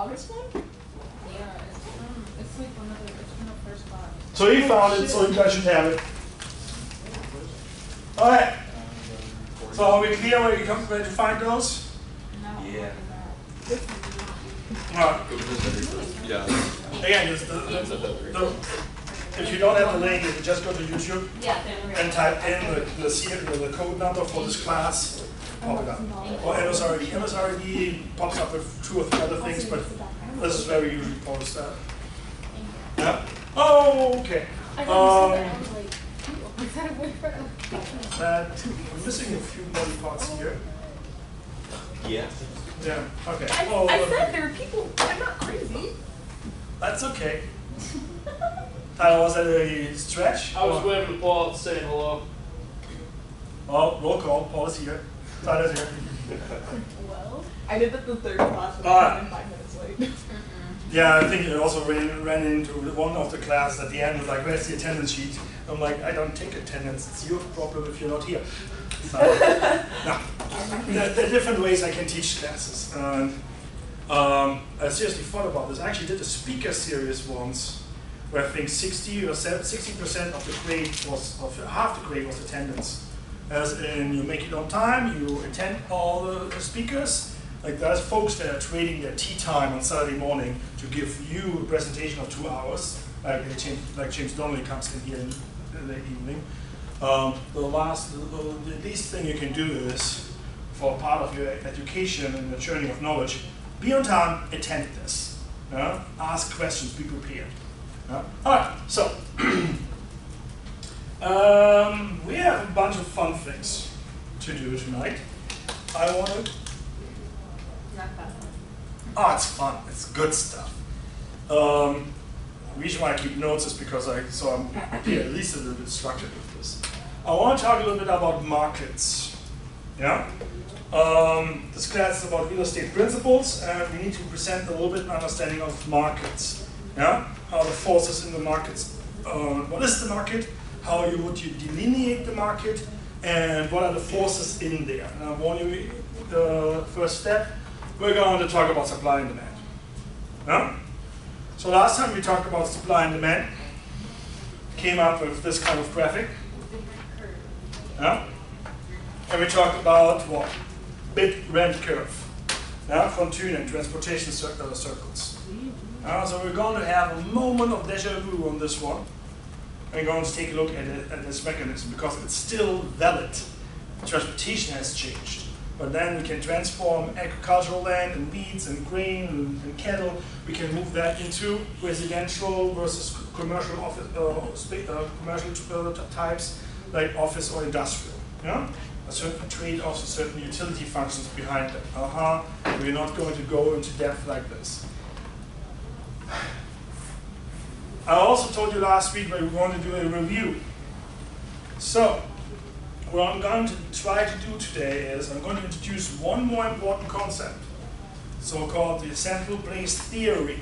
August one? Yeah, it's like one of the first class. So he found it, so you guys should have it. Alright. So are we clear where you find those? No. Yeah. Alright. Yeah. Again, if you don't have the link, you can just go to YouTube and type in the code number for this class. Pop it up. Or MSRED. MSRED pops up with 2 or 3 other things, but this is where we usually post that. Yeah? Oh, okay. I'm missing a few body parts here. Yeah. Yeah, okay. I said there were people. I'm not crazy. That's okay. Tyler, was that a stretch? I was waving to Paul saying hello. Oh, roll call. Paul is here. Tyler's here. Well, I did that the 3rd class, but I came in 5 minutes late. Yeah, I think I also ran into one of the classes at the end, was like, where's the attendance sheet? I'm like, I don't take attendance. It's your problem if you're not here. So, no. There are different ways I can teach classes. And I seriously thought about this. I actually did a speaker series once, where I think 60% of the grade was, of half the grade was attendance. As in, you make it on time, you attend all the speakers. Like there's folks that are trading their tea time on Saturday morning to give you a presentation of 2 hours. Like James Donnelly comes in here in the evening. The least thing you can do is, for part of your education and the journey of knowledge, be on time, attend this. Ask questions, be prepared. All right, so we have a bunch of fun things to do tonight. I want to. Oh, it's fun. It's good stuff. The reason why I keep notes is because I'm at least a little bit structured with this. I want to talk a little bit about markets. Yeah. This class is about real estate principles, and we need to present a little bit of understanding of markets. Yeah. How the forces in the markets. What is the market? How would you delineate the market, and what are the forces in there? And I warn you, the first step. We're going to talk about supply and demand. Yeah? So last time we talked about supply and demand, came up with this kind of graphic. Yeah? And we talked about what? Bid rent curve. Yeah? Von Thünen, transportation circles. So we're going to have a moment of deja vu on this one. We're going to take a look at this mechanism because it's still valid. Transportation has changed. But then we can transform agricultural land and weeds and grain and cattle. We can move that into residential versus commercial commercial types like office or industrial. Yeah? A certain trade-offs, a certain utility functions behind them. We're not going to go into depth like this. I also told you last week that we were going to do a review. So, what I'm going to try to do today is I'm going to introduce one more important concept, so-called the central place theory,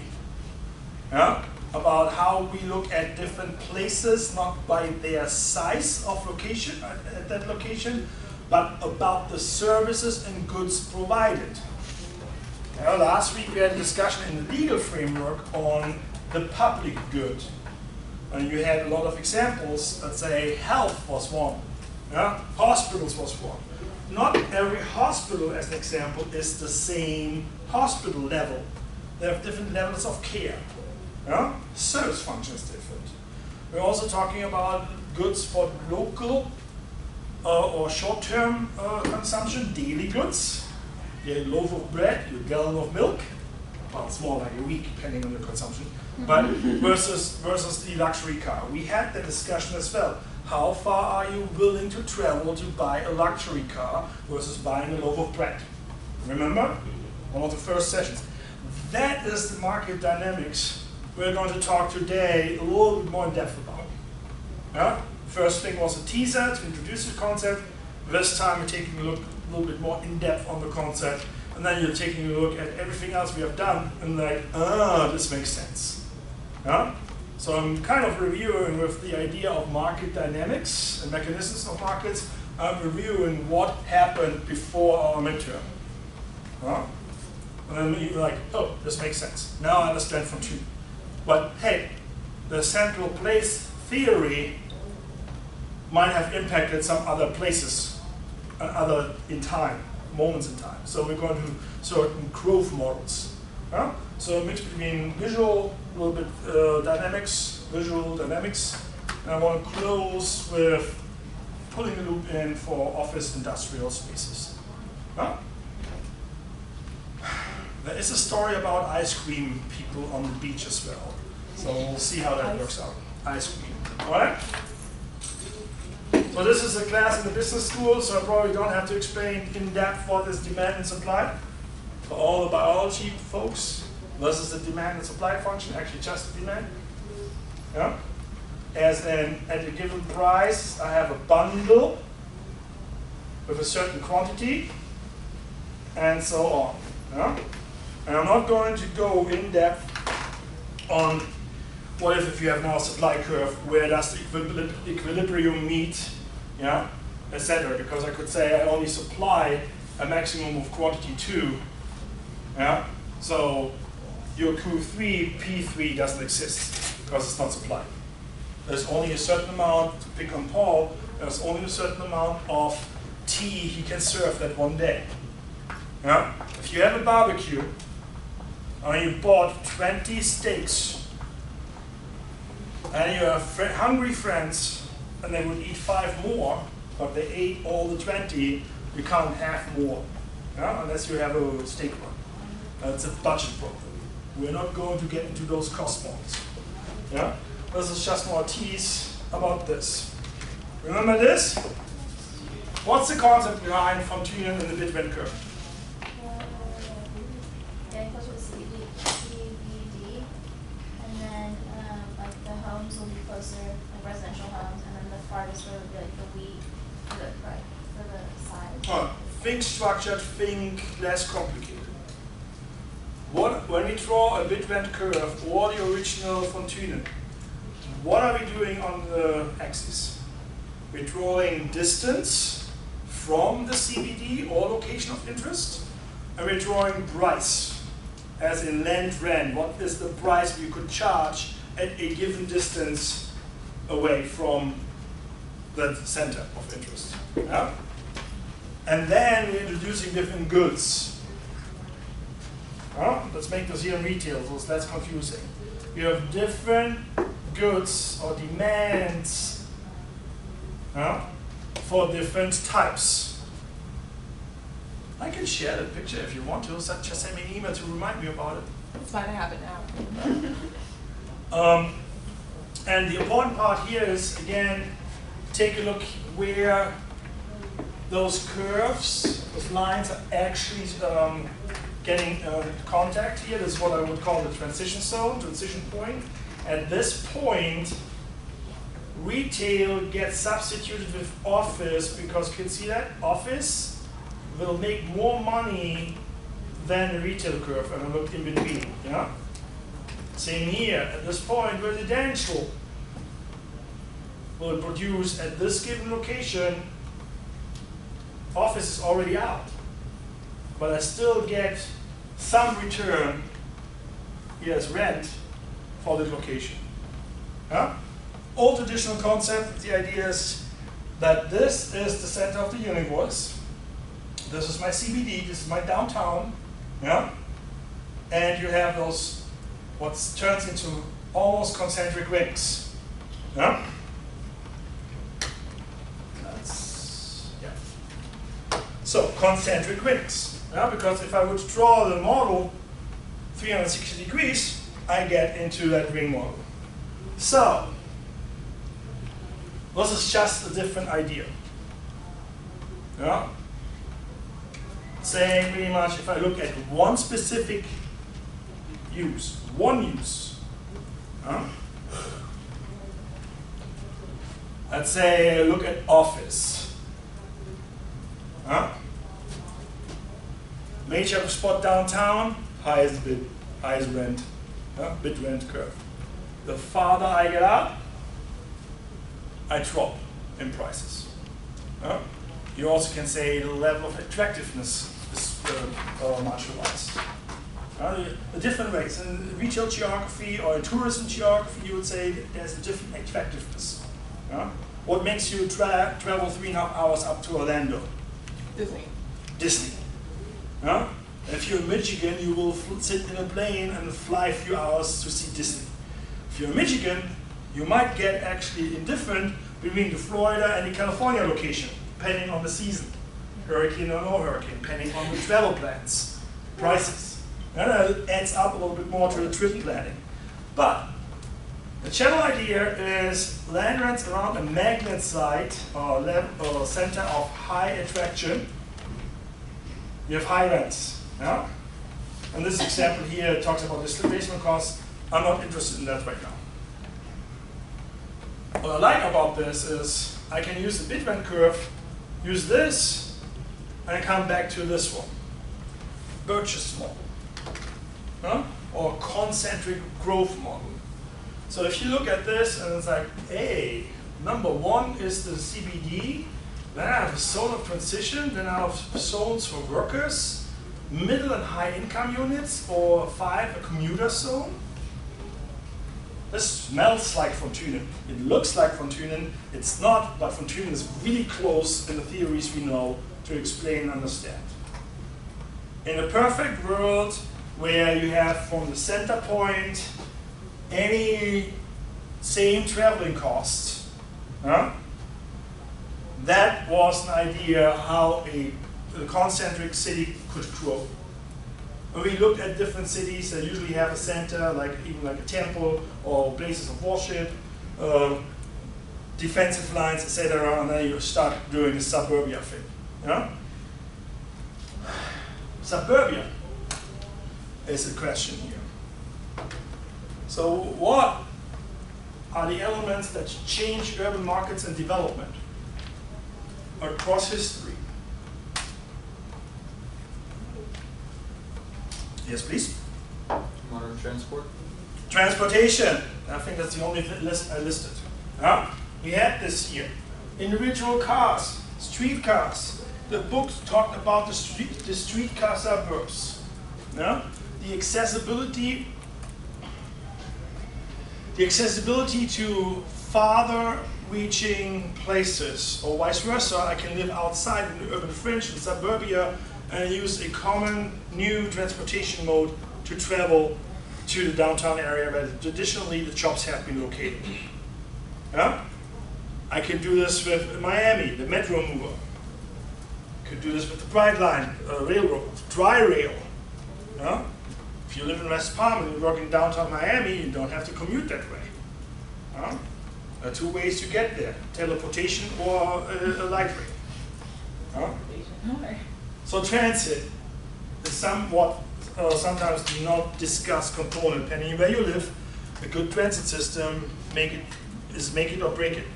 about how we look at different places, not by their size of location at that location, but about the services and goods provided. Last week we had a discussion in the legal framework on the public good, and you had a lot of examples. Let's say health was one. Yeah? Hospitals was one. Not every hospital, as an example, is the same hospital level. They have different levels of care. Yeah? Service function is different. We're also talking about goods for local or short-term consumption, daily goods. Your loaf of bread, your gallon of milk. Well, it's more like a week, depending on your consumption. But versus the luxury car. We had that discussion as well. How far are you willing to travel to buy a luxury car versus buying a loaf of bread? Remember? One of the first sessions. That is the market dynamics we're going to talk today a little bit more in depth about. Yeah? First thing was a teaser to introduce the concept. This time we're taking a look a little bit more in depth on the concept. And then you're taking a look at everything else we have done and like, this makes sense. Yeah? So I'm kind of reviewing with the idea of market dynamics and mechanisms of markets. I'm reviewing what happened before our midterm. And then you're like, oh, this makes sense. Now I understand from 2. But hey, the central place theory might have impacted some other places, other in time, moments in time. So we're going to certain growth models. So a mix between visual, a little bit dynamics, visual dynamics, and I want to close with pulling the loop in for office industrial spaces. There is a story about ice cream people on the beach as well. So we'll see how that works out. Ice cream. Alright? So this is a class in the business school, so I probably don't have to explain in depth what is demand and supply. For all the biology folks, this is the demand and supply function, actually just the demand. Yeah? As in, at a given price, I have a bundle with a certain quantity, and so on. Yeah? And I'm not going to go in depth on what if you have now a supply curve, where does the equilibrium meet, yeah, etc. Because I could say I only supply a maximum of quantity 2, yeah. So your Q3, P3 doesn't exist because it's not supplied. There's only a certain amount, to pick on Paul, there's only a certain amount of tea he can serve that one day. Yeah? If you have a barbecue and you bought 20 steaks and you have hungry friends and they would eat 5 more, but they ate all the 20, you can't have more, yeah? Unless you have a steak run. That's a budget problem. We're not going to get into those cost models. Yeah? This is just more tease about this. Remember this? What's the concept behind von Thünen and the bit-rent curve? Yeah, it goes with CBD, and then like the homes will be closer, like residential homes, and then the farthest will be like the wheat for the size. Think structured, think less complicated. When we draw a bit-rent curve or the original von Thünen, what are we doing on the axis? We're drawing distance from the CBD or location of interest, and we're drawing price, as in land rent. What is the price we could charge at a given distance away from the center of interest? Yeah? And then we're introducing different goods. Let's make this here in retail, so it's less confusing. You have different goods or demands for different types. I can share the picture if you want to, so just send me an email to remind me about it. It's fine, I have it now. And the important part here is, again, take a look where those curves, those lines are actually getting contact here. This is what I would call the transition zone, transition point. At this point, retail gets substituted with office, because you can see that office will make more money than the retail curve, and I look in between. Yeah? Same here. At this point, residential will produce at this given location. Office is already out, but I still get some return here as rent for the location. Yeah? Old traditional concept, the idea is that this is the center of the universe. This is my CBD, this is my downtown. Yeah? And you have those, what turns into almost concentric rings. Yeah? So, concentric rings. Yeah? Because if I would draw the model 360 degrees, I get into that ring model. So, this is just a different idea. Yeah? Saying pretty much, if I look at one specific use, let's say look at office. Major spot downtown, highest bid, highest rent, bid rent curve. The farther I get out, I drop in prices. You also can say the level of attractiveness is marginalized. The different ways. In retail geography or in tourism geography, you would say that there's a different attractiveness. What makes you travel 3.5 hours up to Orlando? Disney. Disney. If you're in Michigan, you will sit in a plane and fly a few hours to see Disney. If you're in Michigan, you might get actually indifferent between the Florida and the California location, depending on the season. Hurricane or no hurricane, depending on the travel plans, prices. That adds up a little bit more to the trip planning. But the general idea is land rents around a magnet site or center of high attraction. You have high rents. And this example here talks about displacement costs. I'm not interested in that right now. What I like about this is I can use the bid rent curve, use this, and I come back to this one. Purchase model, or concentric growth model. So if you look at this and it's like, hey, number 1 is the CBD, then I have a zone of transition, then I have zones for workers, middle and high income units, or 5, a commuter zone. This smells like von Thünen. It looks like von Thünen. It's not, but von Thünen is really close in the theories we know to explain and understand. In a perfect world where you have from the center point any same traveling costs, that was an idea how a concentric city could grow. When we looked at different cities that usually have a center, even like a temple or places of worship, defensive lines, etc., and then you start doing the suburbia thing. Suburbia is the question here. So what are the elements that change urban markets and development across history? Yes, please. Modern transport. Transportation. I think that's the only list I listed. We had this here. Individual cars, streetcars. The book talked about the streetcar suburbs. The accessibility to farther reaching places, or vice versa. I can live outside in the urban fringe in suburbia and use a common new transportation mode to travel to the downtown area where traditionally the jobs have been located. I can do this with Miami, the metro mover. I could do this with the Bright Line, railroad, dry rail. If you live in West Palm and you work in downtown Miami, you don't have to commute that way. There are 2 ways to get there, teleportation or a light rail. So transit is somewhat, sometimes do not discuss component. Depending on where you live, a good transit system is make it or break it.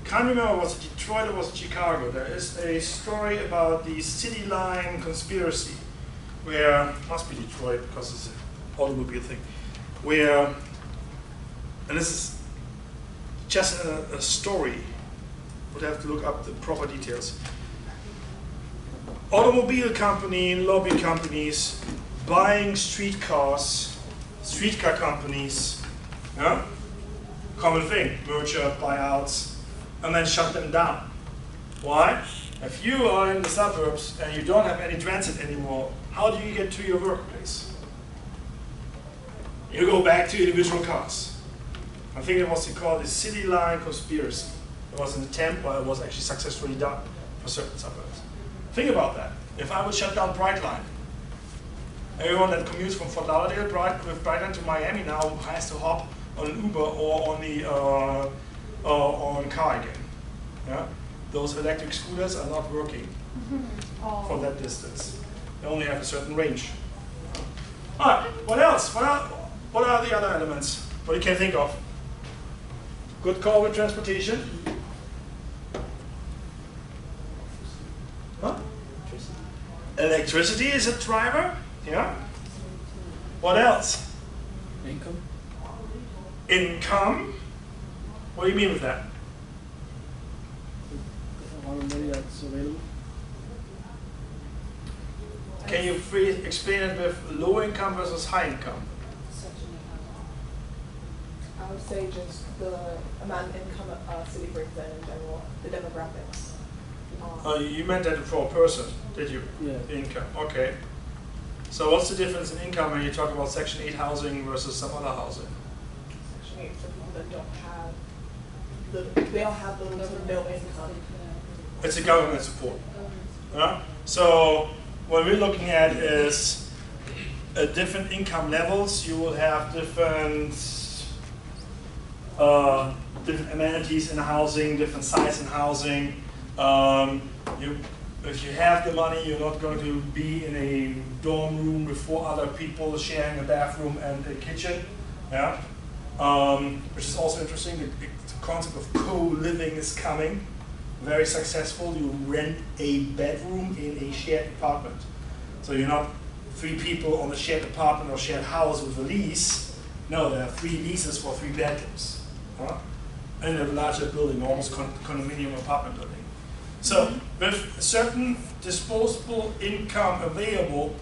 Can't remember was it Detroit or was it Chicago. There is a story about the City Line conspiracy, where, must be Detroit because it's an automobile thing, where, and this is just a story, would have to look up the proper details. Automobile company, lobby companies, buying streetcars, streetcar companies, common thing, merger, buyouts, and then shut them down. Why? If you are in the suburbs and you don't have any transit anymore, how do you get to your workplace? You go back to individual cars. I think it was called the City Line conspiracy. It was an attempt, but it was actually successfully done for certain suburbs. Think about that. If I would shut down Bright Line, everyone that commutes from Fort Lauderdale with Bright Line to Miami now has to hop on an Uber or on the on a car again. Those electric scooters are not working for that distance. They only have a certain range. All right, what else? What are the other elements? What you can think of? Good call with transportation. Electricity is a driver. What else? Income. Income? What do you mean with that? The amount of money that's available. Can you explain it with low income versus high income? I would say just the amount of income a city brings in general, the demographics. You meant that for a person, did you? Yeah. Income, okay. So what's the difference in income when you talk about Section 8 housing versus some other housing? Section 8 for people that don't have, they all have little to no income. It's a government support. Yeah? So what we're looking at is different income levels. You will have different amenities in housing, different size in housing. If you have the money, you're not going to be in a dorm room with 4 other people sharing a bathroom and a kitchen. Yeah? Which is also interesting. The concept of co-living is coming. Very successful. You rent a bedroom in a shared apartment. So you're not 3 people on a shared apartment or shared house with a lease. No, there are 3 leases for 3 bedrooms. In a larger building, almost condominium apartment building. So with a certain disposable income available,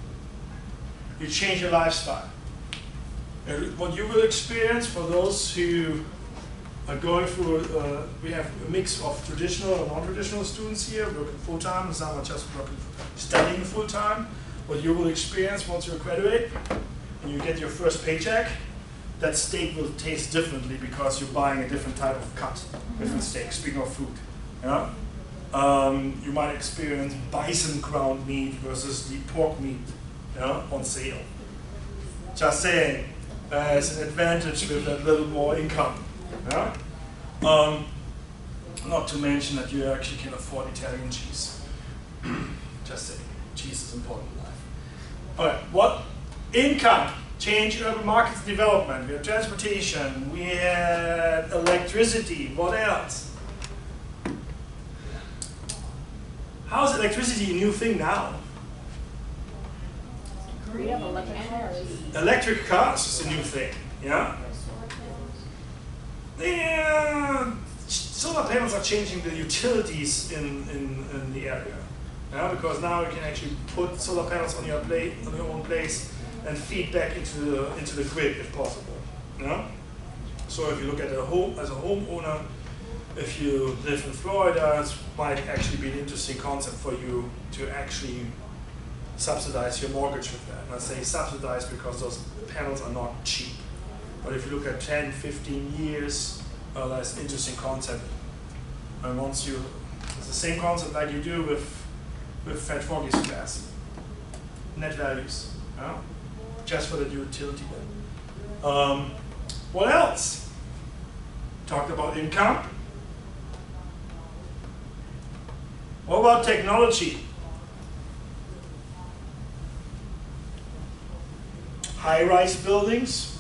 you change your lifestyle. What you will experience for those who are going through, we have a mix of traditional and non-traditional students here, working full-time, and some are just studying full-time. What you will experience once you graduate, and you get your first paycheck, that steak will taste differently because you're buying a different type of cut, different steak, speaking of food. Yeah? You might experience bison ground meat versus the pork meat, yeah, on sale. Just saying, it's an advantage with a little more income. Yeah? Not to mention that you actually can afford Italian cheese. Just saying, cheese is important in life. Alright, what income? Change urban markets development, we have transportation, we have electricity, what else? How is electricity a new thing now? We have electric cars. Electric cars is a new thing, yeah? Yeah, solar panels are changing the utilities in the area. Yeah, because now you can actually put solar panels on your own place and feed back into the grid if possible. Yeah? So if you look at a home as a homeowner, if you live in Florida, it might actually be an interesting concept for you to actually subsidize your mortgage with that. And I say subsidize because those panels are not cheap. But if you look at 10, 15 years, that's an interesting concept. And once you, it's the same concept like you do with Fat Foggy's class. Net values, yeah? Just for the utility then. What else? Talked about income. What about technology? High-rise buildings.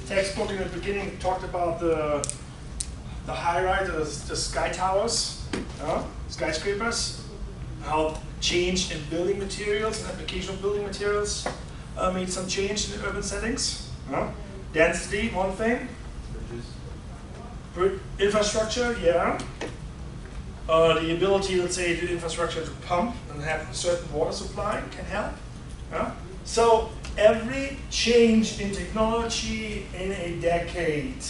Textbook in the beginning talked about the high-rise, the sky towers, skyscrapers, how change in building materials and application of building materials made some change in urban settings. Density, one thing. Infrastructure, yeah. The ability, let's say, the infrastructure to pump and have a certain water supply can help. Yeah? So every change in technology in a decade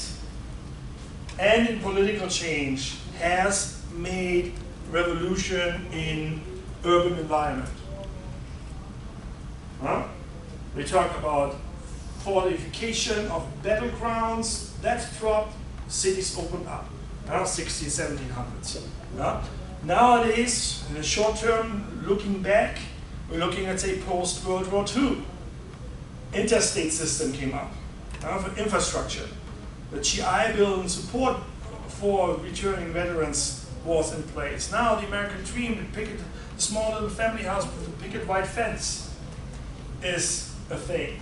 and in political change has made revolution in urban environment. We talk about fortification of battlegrounds, that dropped, cities opened up, 16, 1700s. Nowadays, in the short term, looking back, we're looking at, say, post-World War II. Interstate system came up for infrastructure. The GI Bill and support for returning veterans was in place. Now the American dream, the small little family house with the picket white fence, is a thing.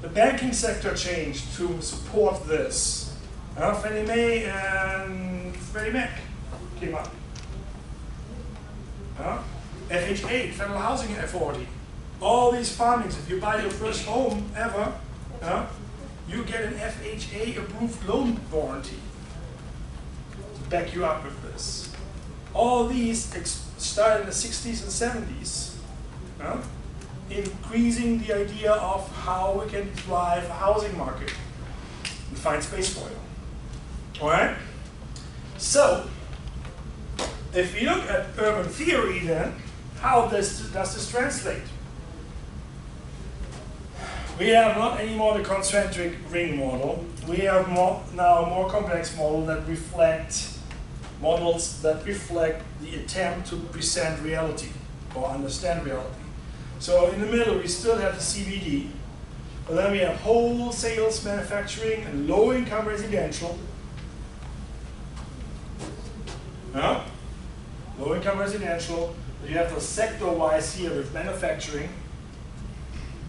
The banking sector changed to support this. Fannie Mae and Freddie Mac came up. FHA, Federal Housing Authority. All these fundings, if you buy your first home ever, you get an FHA approved loan warranty to back you up with this. All these started in the 60s and 70s, increasing the idea of how we can drive a housing market and find space for it. All right? So, if we look at urban theory then, how does this translate? We have not anymore the concentric ring model. We have now a more complex model that models that reflect the attempt to present reality or understand reality. So in the middle we still have the CBD, but then we have wholesale manufacturing and low-income residential. Low-income residential. You have the sector-wise here with manufacturing,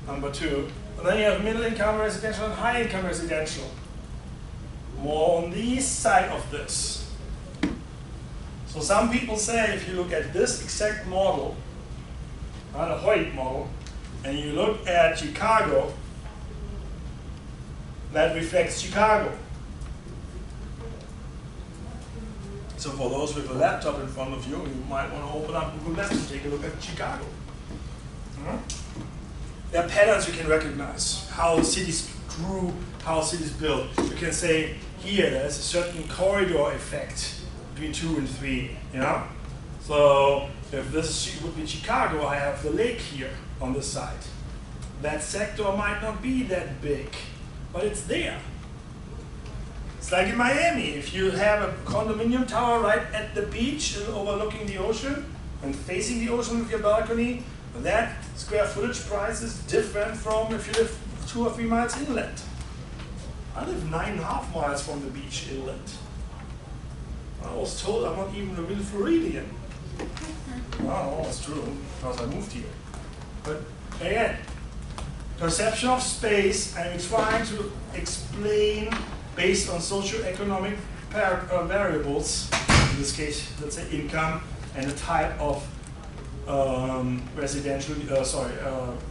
number 2. And then you have middle-income residential and high-income residential. More on the side of this. So some people say if you look at this exact model, the Hoyt model, and you look at Chicago, that reflects Chicago. So for those with a laptop in front of you, you might want to open up Google Maps and take a look at Chicago. There are patterns you can recognize, how cities grew, how cities built. You can say here there's a certain corridor effect between 2 and 3. So if this would be Chicago, I have the lake here on this side. That sector might not be that big, but it's there. It's like in Miami, if you have a condominium tower right at the beach and overlooking the ocean and facing the ocean with your balcony, that square footage price is different from if you live 2 or 3 miles inland. I live 9.5 miles from the beach inland. I was told I'm not even a real Floridian. Oh, that's true, because I moved here. But again, perception of space, I'm trying to explain based on socioeconomic variables, in this case, let's say income and the type of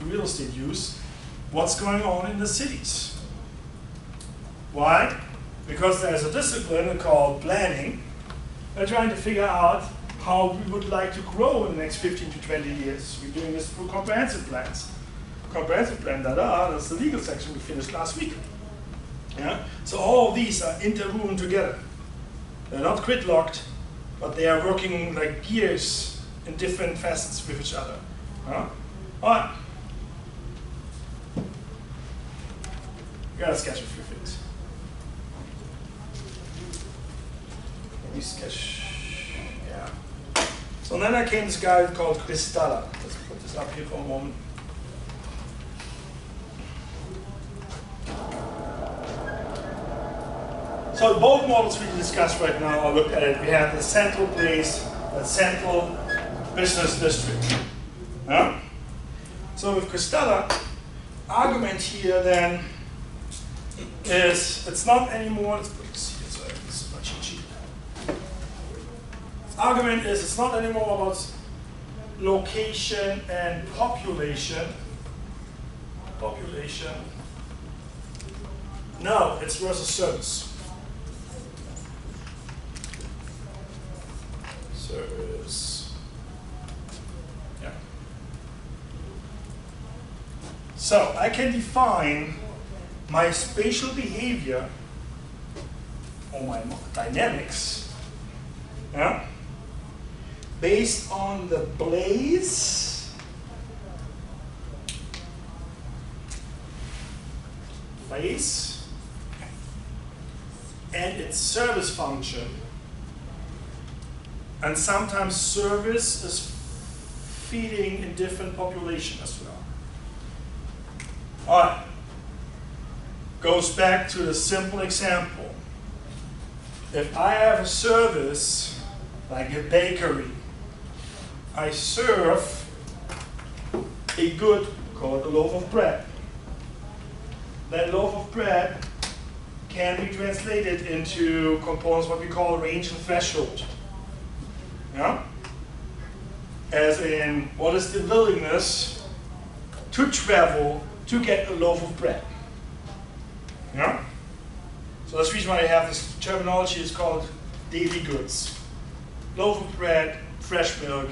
real estate use, what's going on in the cities. Why? Because there's a discipline called planning. They're trying to figure out how we would like to grow in the next 15 to 20 years. We're doing this through comprehensive plans. Comprehensive plan, that's the legal section we finished last week. So all of these are interwoven together. They're not gridlocked, but they are working like gears in different facets with each other. All right. Gotta sketch a few things. Let me sketch. Yeah. So then I came to this guy called Cristalla. Let's put this up here for a moment. So both models we discussed right now, I'll look at it. We have the central place, the central business district. So with Cristalla, argument here then is it's not anymore, let's put this here so it's not cheat. Argument is it's not anymore about location and population. No, it's versus service. Service. Yeah. So I can define my spatial behavior or my dynamics, based on the place, and its service function. And sometimes service is feeding in different population as well. All right. Goes back to the simple example. If I have a service, like a bakery, I serve a good called a loaf of bread. That loaf of bread can be translated into components what we call range and threshold. As in, what is the willingness to travel to get a loaf of bread? So that's the reason why I have this terminology is called daily goods. Loaf of bread, fresh milk,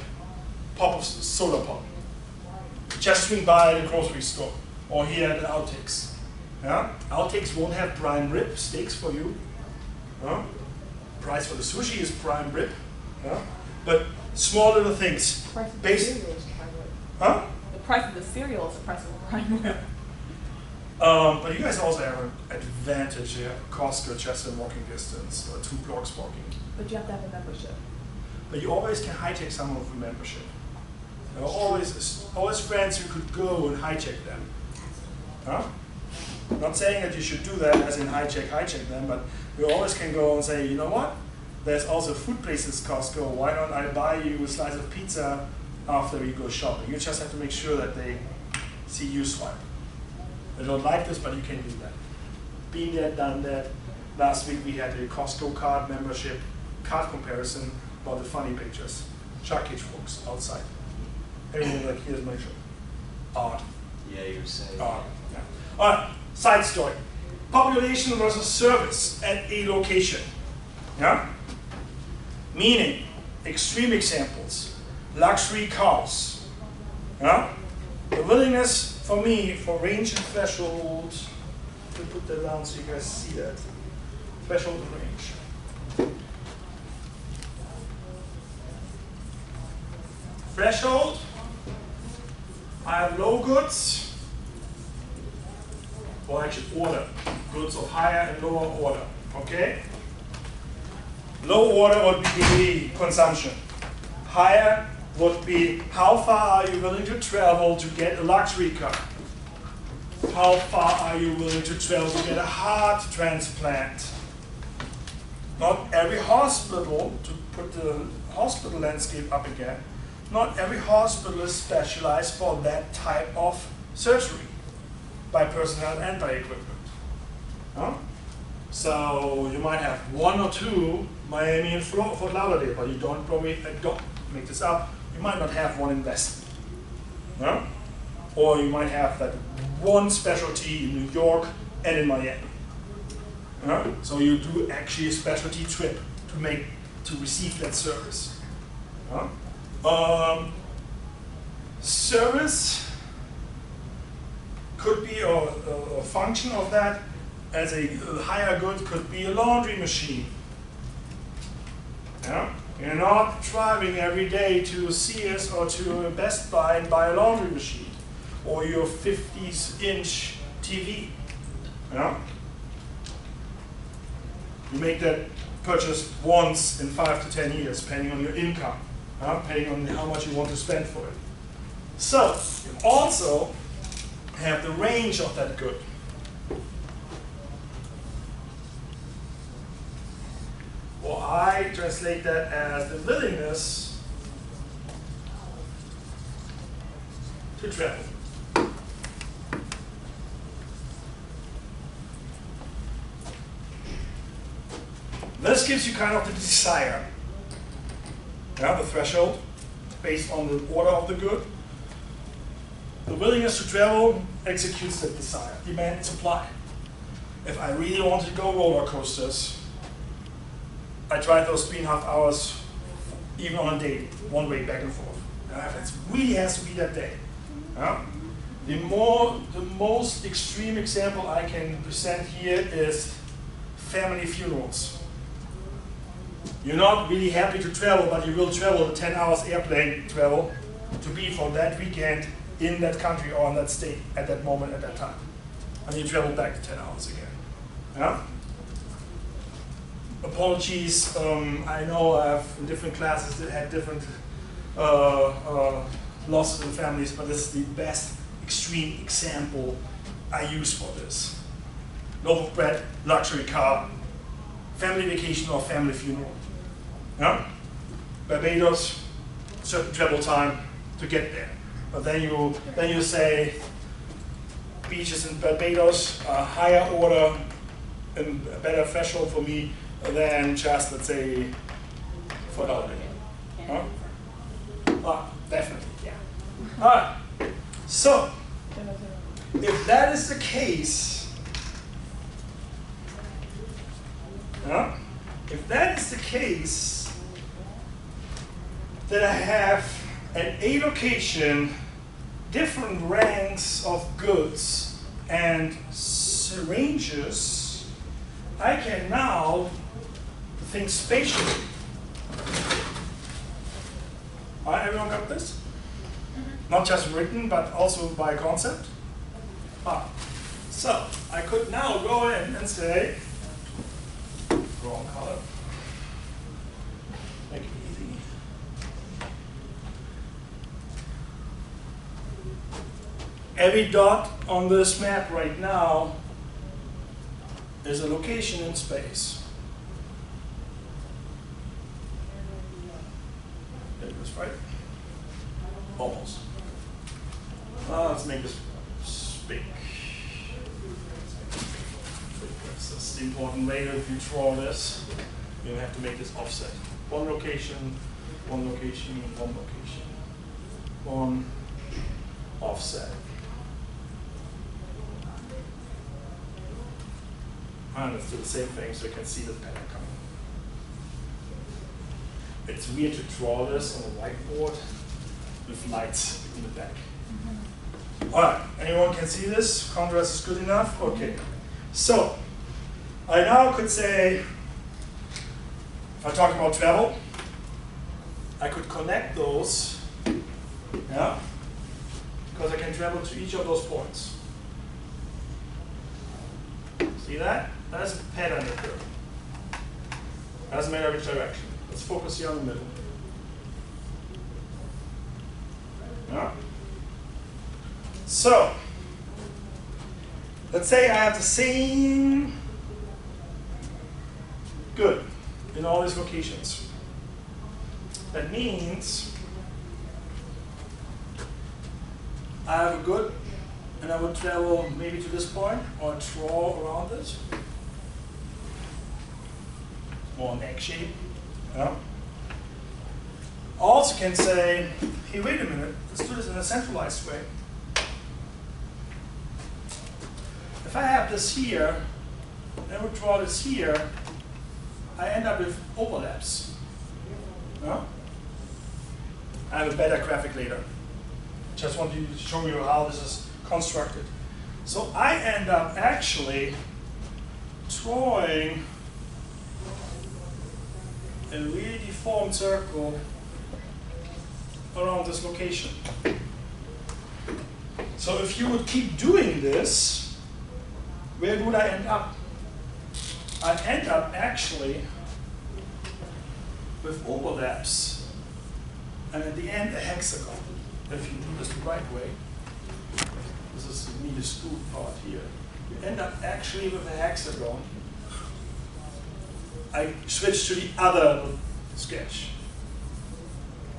pop of soda pop. Just swing by the grocery store or here at the Outtakes. Yeah? Outtakes won't have prime rib steaks for you. Price for the sushi is prime rib. Yeah? But small little things. The price of the Basic. cereal is prime rib. Huh? The price of the cereal is the price of the prime rib. But you guys also have an advantage. You have Costco just in walking distance, or 2 blocks walking. But you have to have a membership. But you always can hijack some of the membership. There are always friends who could go and hijack them. Huh? I'm not saying that you should do that as in hijack them, but you always can go and say, you know what? There's also food places Costco. Why don't I buy you a slice of pizza after we go shopping? You just have to make sure that they see you swipe. They don't like this, but you can do that. Been there, done that. Last week we had a Costco card membership card comparison about the funny pictures. Shark cage folks outside. Everyone like, here's my shirt. Art. Yeah, you were saying. Art. Yeah. All right, side story. Population versus service at a location. Yeah? Meaning, extreme examples, luxury cars. Yeah? The willingness for me, for range and threshold, to put that down so you guys see that. Threshold and range. Threshold, I have low goods, or actually order, goods of higher and lower order, okay? Low order would be consumption. Higher would be how far are you willing to travel to get a luxury car? How far are you willing to travel to get a heart transplant? Not every hospital, to put the hospital landscape up again, not every hospital is specialized for that type of surgery by personnel and by equipment. Huh? So you might have 1 or 2 Miami and Fort Lauderdale, but you don't make this up, you might not have one investment. Huh? Or you might have that one specialty in New York and in Miami. Huh? So you do actually a specialty trip to receive that service. Huh? Service could be a function of that as a higher good could be a laundry machine. Yeah? You're not driving every day to Sears or to Best Buy and buy a laundry machine or your 50-inch TV. Yeah? You make that purchase once in 5 to 10 years, depending on your income, depending on how much you want to spend for it. So, you also have the range of that good. Or I translate that as the willingness to travel. This gives you kind of the desire. Yeah, the threshold, based on the order of the good. The willingness to travel executes that desire, demand and supply. If I really want to go roller coasters, I tried those 3.5 hours, even on a date, one way back and forth. It really has to be that day. Yeah? The most extreme example I can present here is family funerals. You're not really happy to travel, but you will travel the 10 hours airplane travel to be for that weekend in that country or in that state at that moment, at that time. And you travel back 10 hours again. Yeah? Apologies, I know I've in different classes that had different losses in families, but this is the best extreme example I use for this. Loaf of bread, luxury car, family vacation or family funeral. Yeah? Barbados, certain travel time to get there. But then you say beaches in Barbados are higher order and a better threshold for me than just, let's say, Fort Lauderdale. Huh? Definitely, yeah. All right. So, if that is the case, then I have at a location different ranks of goods and ranges, I can now think spatially. All right, everyone got this? Not just written, but also by concept. So I could now go in and say, wrong color, make it easy. Every dot on this map right now is a location in space. Did this right? Almost. Let's make this big. That's the important way. If you draw this, you have to make this offset. One location, one location, one location. One offset. And let's do the same thing so you can see the pattern coming. It's weird to draw this on a whiteboard with lights in the back. All right, anyone can see this? Contrast is good enough? Okay. So, I now could say, if I talk about travel, I could connect those, yeah, because I can travel to each of those points. See that? That's a pattern occur. Doesn't matter which direction. Let's focus here on the middle. Yeah. So, let's say I have the same good in all these locations. That means I have a good and I would travel maybe to this point or draw around it. More an egg shape. Yeah. Also can say, hey, wait a minute, let's do this in a centralized way. If I have this here, and I would draw this here, I end up with overlaps. Yeah? I have a better graphic later. Just want to show you how this is constructed. So I end up actually drawing a really deformed circle around this location. So if you would keep doing this, where would I end up? I'd end up actually with overlaps, and at the end a hexagon. If you do this the right way, this is the neatest school part here. You end up actually with a hexagon. I switch to the other sketch.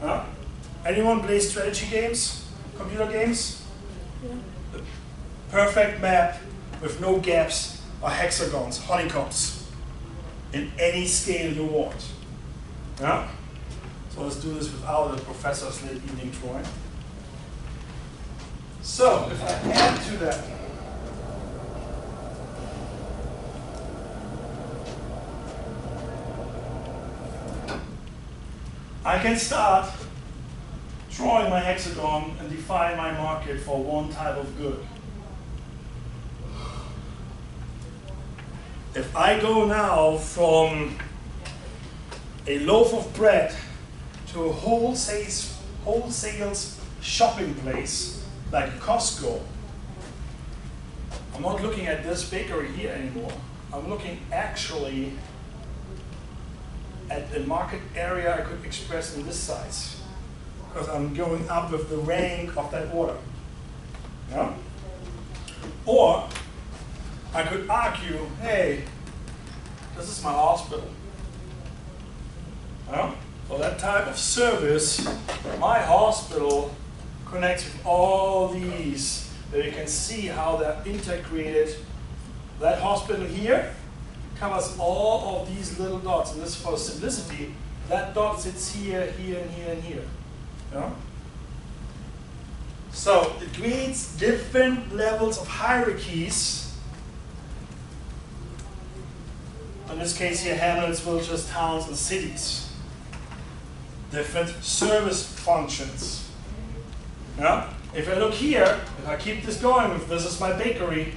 Huh? Anyone play strategy games? Computer games? Yeah. The perfect map with no gaps or hexagons, honeycombs, in any scale you want. Yeah? So let's do this without the professor's late evening drawing. So if I add to that, I can start drawing my hexagon and define my market for one type of good. If I go now from a loaf of bread to a wholesale shopping place like Costco, I'm not looking at this bakery here anymore. I'm looking actually at the market area I could express in this size, because I'm going up with the rank of that order. Yeah? Or I could argue, hey, this is my hospital. Yeah? For that type of service, my hospital connects with all these, that you can see how they're integrated. That hospital here covers all of these little dots, and this for simplicity, that dot sits here, here, and here, and here. Yeah? So it creates different levels of hierarchies. In this case here, hamlets, villages, towns, and cities. Different service functions. Yeah? If I look here, if I keep this going, if this is my bakery,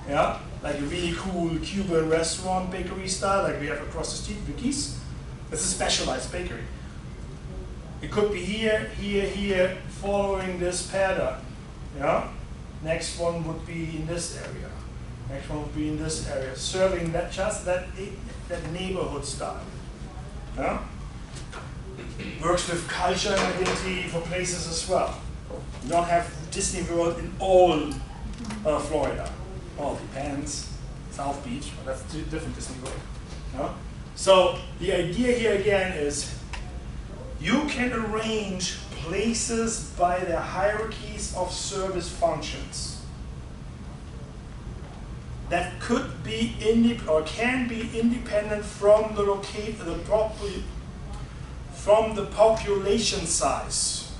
yeah, like a really cool Cuban restaurant bakery style, like we have across the street, Vicky's. It's a specialized bakery. It could be here, here, here, following this pattern. Yeah? Next one would be in this area. Next one would be in this area, serving that just that neighborhood style. Yeah? Works with culture and identity for places as well. You don't have Disney World in all Florida. All depends. South Beach, but that's a different Disney World. Yeah? So the idea here again is you can arrange places by their hierarchies of service functions. That could be or can be independent from the from the population size.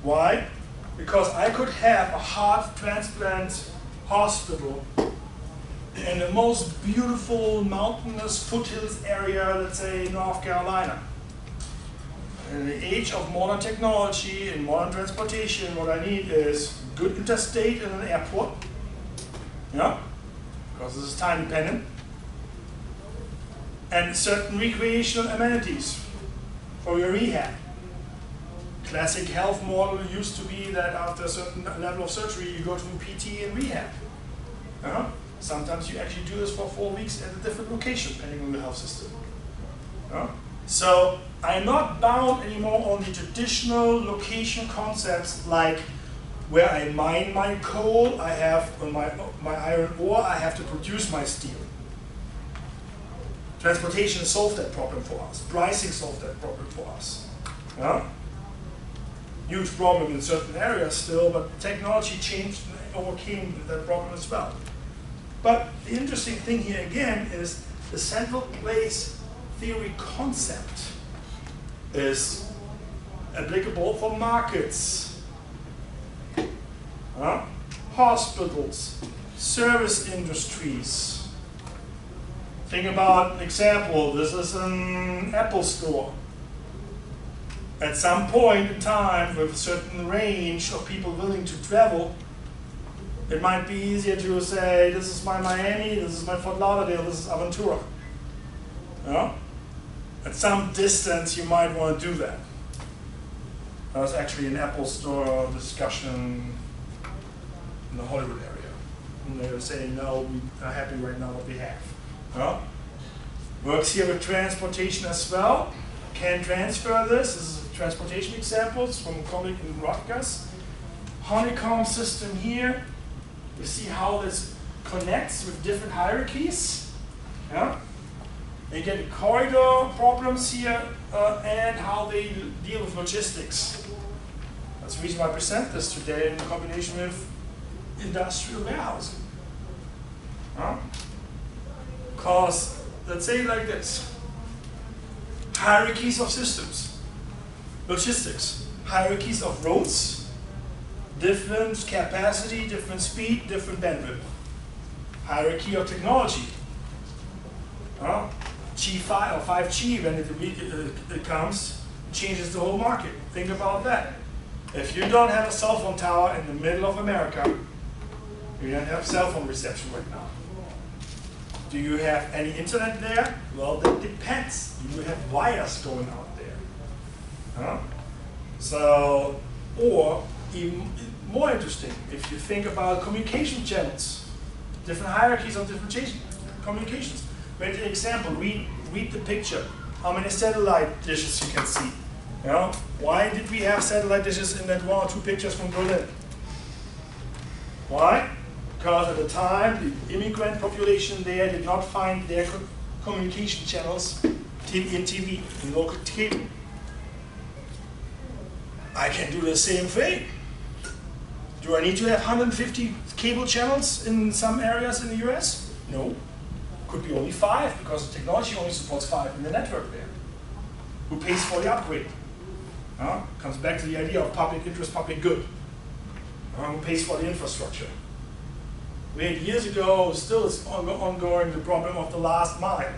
Why? Because I could have a heart transplant hospital in the most beautiful mountainous foothills area, let's say North Carolina. In the age of modern technology and modern transportation, what I need is good interstate and an airport. Yeah? Because this is time dependent. And certain recreational amenities for your rehab. Classic health model used to be that after a certain level of surgery, you go to PT and rehab. Yeah? Sometimes you actually do this for 4 weeks at a different location, depending on the health system. Yeah? So I'm not bound anymore on the traditional location concepts like where I mine my coal, I have my iron ore, I have to produce my steel. Transportation solved that problem for us. Pricing solved that problem for us. Yeah? Huge problem in certain areas still, but technology changed and overcame that problem as well. But the interesting thing here again is the central place theory concept is applicable for markets, hospitals, service industries. Think about an example. This is an Apple store. At some point in time, with a certain range of people willing to travel, it might be easier to say, this is my Miami, this is my Fort Lauderdale, this is Aventura. Yeah? At some distance, you might want to do that. There was actually an Apple store discussion in the Hollywood area. And they were saying, no, we are happy right now what we have. Yeah? Works here with transportation as well. Can transfer this. This is transportation examples from a colleague in Rutgers. Honeycomb system here. You see how this connects with different hierarchies. Yeah? You get the corridor problems here and how they deal with logistics. That's the reason why I present this today in combination with industrial warehousing. Because, let's say it like this. Hierarchies of systems. Logistics. Hierarchies of roads. Different capacity, different speed, different bandwidth. Hierarchy of technology. G5 or 5G, when it comes, changes the whole market. Think about that. If you don't have a cell phone tower in the middle of America, you don't have cell phone reception right now. Do you have any internet there? Well, that depends. You have wires going out there. So, or even more interesting, if you think about communication channels, different hierarchies of different communications. Wait an example, read the picture. How many satellite dishes you can see. Why did we have satellite dishes in that 1 or 2 pictures from Berlin? Why? Because at the time, the immigrant population there did not find their communication channels in TV, in local cable. I can do the same thing. Do I need to have 150 cable channels in some areas in the US? No. Could be only 5 because the technology only supports 5 in the network there. Who pays for the upgrade? Comes back to the idea of public interest, public good. Who pays for the infrastructure? We had years ago, still is ongoing, the problem of the last mile.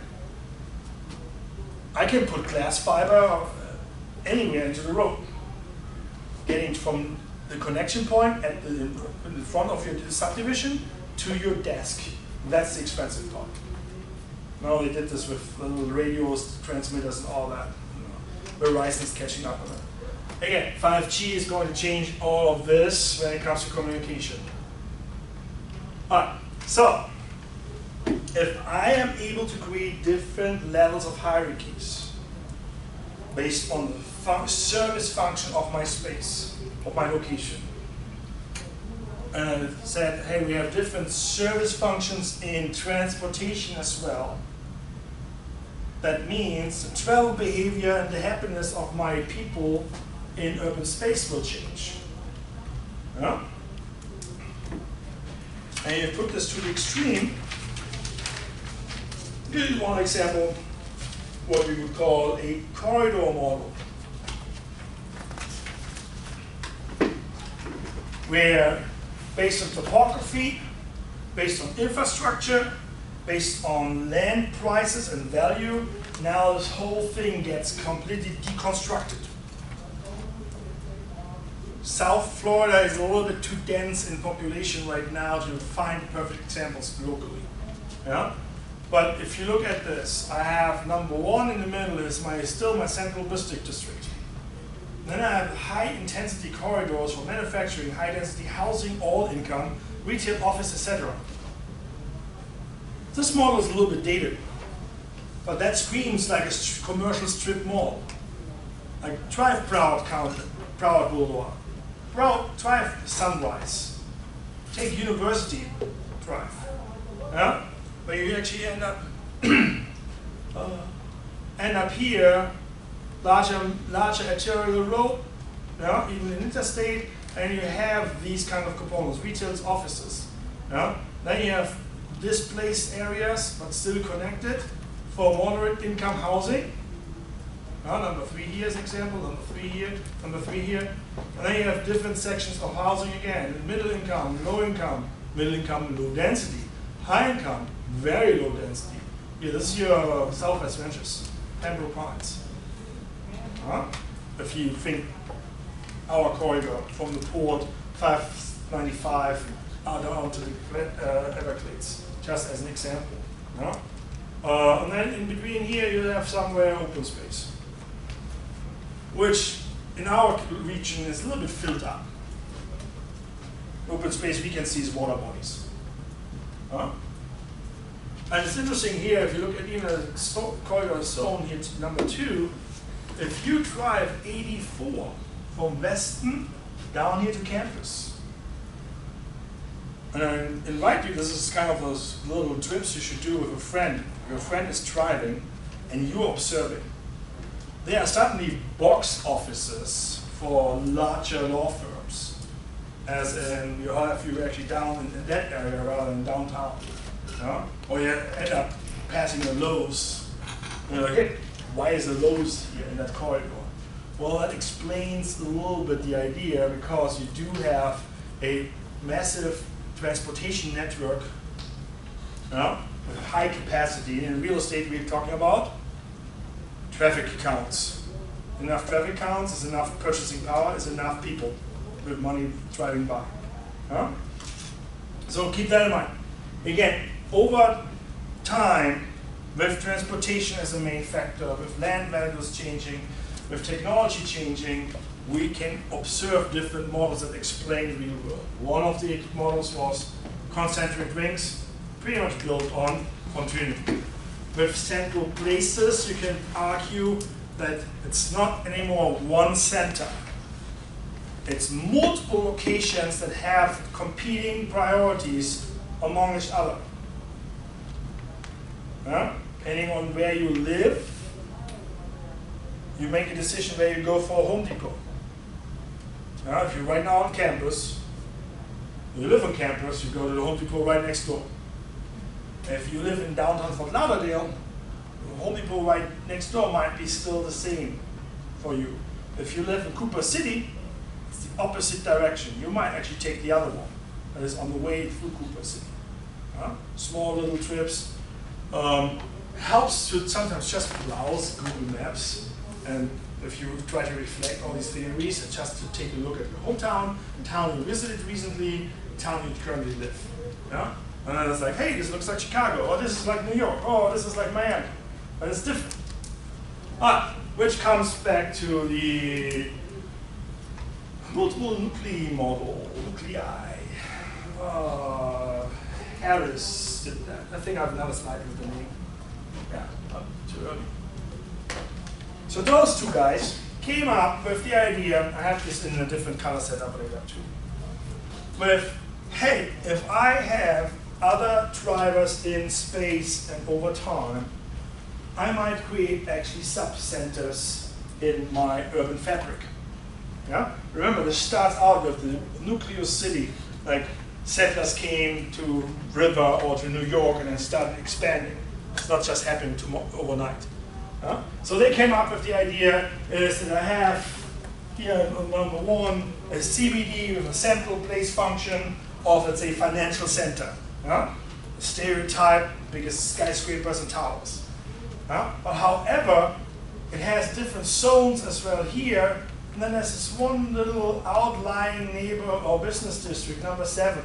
I can put glass fiber anywhere into the road. getting from the connection point in the front of your subdivision to your desk. That's the expensive part. Now they did this with little radios, transmitters, and all that. Verizon's catching up on it. Again, 5G is going to change all of this when it comes to communication. Alright, so if I am able to create different levels of hierarchies based on the service function of my space, of my location, and it said, hey, we have different service functions in transportation as well, that means the travel behavior and the happiness of my people in urban space will change. Yeah? And you put this to the extreme. This is one example, what we would call a corridor model, where based on topography, based on infrastructure, based on land prices and value, now this whole thing gets completely deconstructed. South Florida is a little bit too dense in population right now to find perfect examples locally. Yeah? But if you look at this, I have number one in the middle is still my central business district. Then I have high intensity corridors for manufacturing, high density housing, all income, retail, office, etc. This model is a little bit dated, but that screams like a commercial strip mall. Like drive Broward Boulevard, drive Sunrise, take University Drive, yeah? Where you actually end up here, larger arterial road, yeah? Even an interstate, and you have these kind of components, retail, offices. Yeah? Then you have displaced areas, but still connected for moderate income housing. Number 3 here is an example, number 3 here, number 3 here. And then you have different sections of housing again, middle income, middle income, low density, high income, very low density. Here, this is your Southwest Ranches, Pembroke Pines. If you think our corridor from the port, 595, down to the Everglades, just as an example. And then in between here you have somewhere open space, which in our region is a little bit filled up. Open space we can see is water bodies. And it's interesting here, if you look at even a corridor zone here, number 2, if you drive 84 from Weston down here to campus, and I invite you, this is kind of those little trips you should do with a friend. Your friend is driving and you're observing. There are suddenly box offices for larger law firms, as in you have you actually down in that area rather than downtown. Or you end up passing a Lowe's. You're like, hey, why is a Lowe's here in that corridor? Well, that explains a little bit the idea, because you do have a massive transportation network with high capacity. In real estate, we're talking about traffic counts. Enough traffic counts is enough purchasing power, is enough people with money driving by. So keep that in mind. Again, over time, with transportation as a main factor, with land values changing, with technology changing, we can observe different models that explain the real world. One of the models was concentric rings, pretty much built on continuity. With central places, you can argue that it's not anymore one center. It's multiple locations that have competing priorities among each other. Depending on where you live, you make a decision where you go for a Home Depot. If you're right now on campus, you live on campus, you go to the Home Depot right next door. If you live in downtown Fort Lauderdale, the Home Depot right next door might be still the same for you. If you live in Cooper City, it's the opposite direction. You might actually take the other one that is on the way through Cooper City. Small little trips. Helps to sometimes just browse Google Maps and if you try to reflect all these theories, it's just to take a look at your hometown, town you visited recently, town you currently live. Yeah? And then it's like, hey, this looks like Chicago, or this is like New York, or this is like Miami. But it's different. Which comes back to the multiple nuclei model, nuclei. Harris did that. I think I have another slide with the name. Yeah, too early. So those two guys came up with the idea, I have this in a different color setup later too, with, hey, if I have other drivers in space and over time, I might create actually sub-centers in my urban fabric. Yeah? Remember, this starts out with the nucleus city, like settlers came to River or to New York and then started expanding. It's not just happening overnight. So they came up with the idea is that I have here number one a CBD with a central place function of, let's say, financial center. Stereotype, biggest skyscrapers and towers. But however, it has different zones as well here, and then there's this one little outlying neighbor or business district, number 7.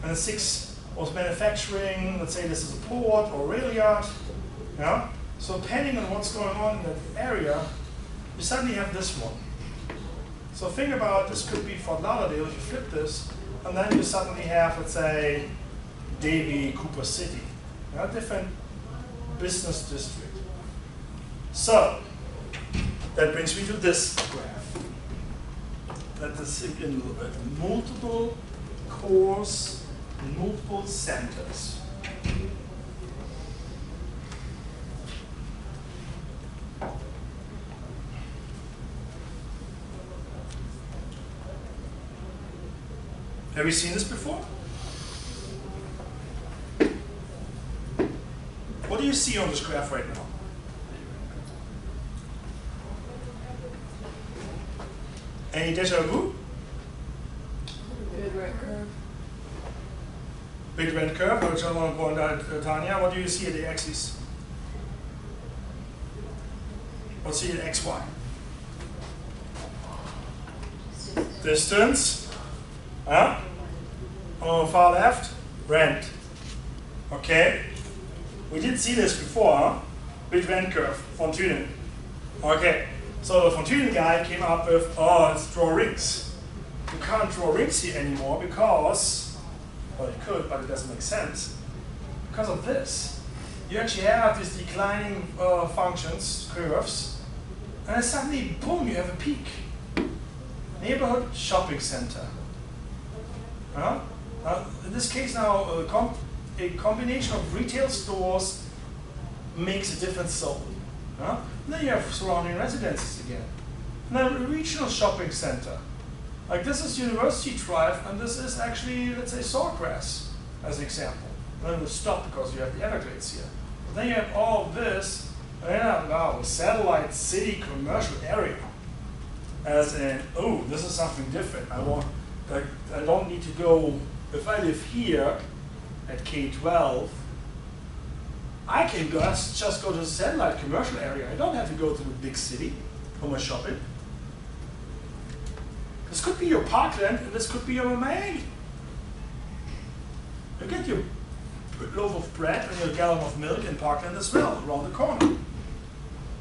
And 6 was manufacturing, let's say this is a port or rail yard. Yeah? So depending on what's going on in that area, you suddenly have this one. So think about, this could be Fort Lauderdale if you flip this, and then you suddenly have, let's say, Davie, Cooper City. Yeah? Different business district. So, that brings me to this graph. Let us sink in a little bit. Multiple cores, multiple centers. Have you seen this before? What do you see on this graph right now? Any deja vu? Big red curve. Big red curve, which I want to point out, Tanya. What do you see at the axis? What's here at XY? Distance. Huh? On the far left, rent. Okay. We did see this before, huh? Big rent curve, von Thünen. Okay. So the von Thünen guy came up with, oh, let's draw rings. You can't draw rings here anymore because, well, you could, but it doesn't make sense. Because of this. You actually have these declining functions, curves, and then suddenly, boom, you have a peak. Neighborhood shopping center. In this case now, a combination of retail stores makes a different zone. And then you have surrounding residences again. And then a regional shopping center. Like this is University Drive, and this is actually, let's say, Sawgrass, as an example. And then we'll stop because you have the Everglades here. But then you have all of this, and then now a satellite city commercial area. As in, oh, this is something different. I don't need to go, if I live here at K12, I can just go to the satellite commercial area. I don't have to go to the big city for my shopping. This could be your Parkland, and this could be your Miami. You get your loaf of bread and your gallon of milk in Parkland as well, around the corner.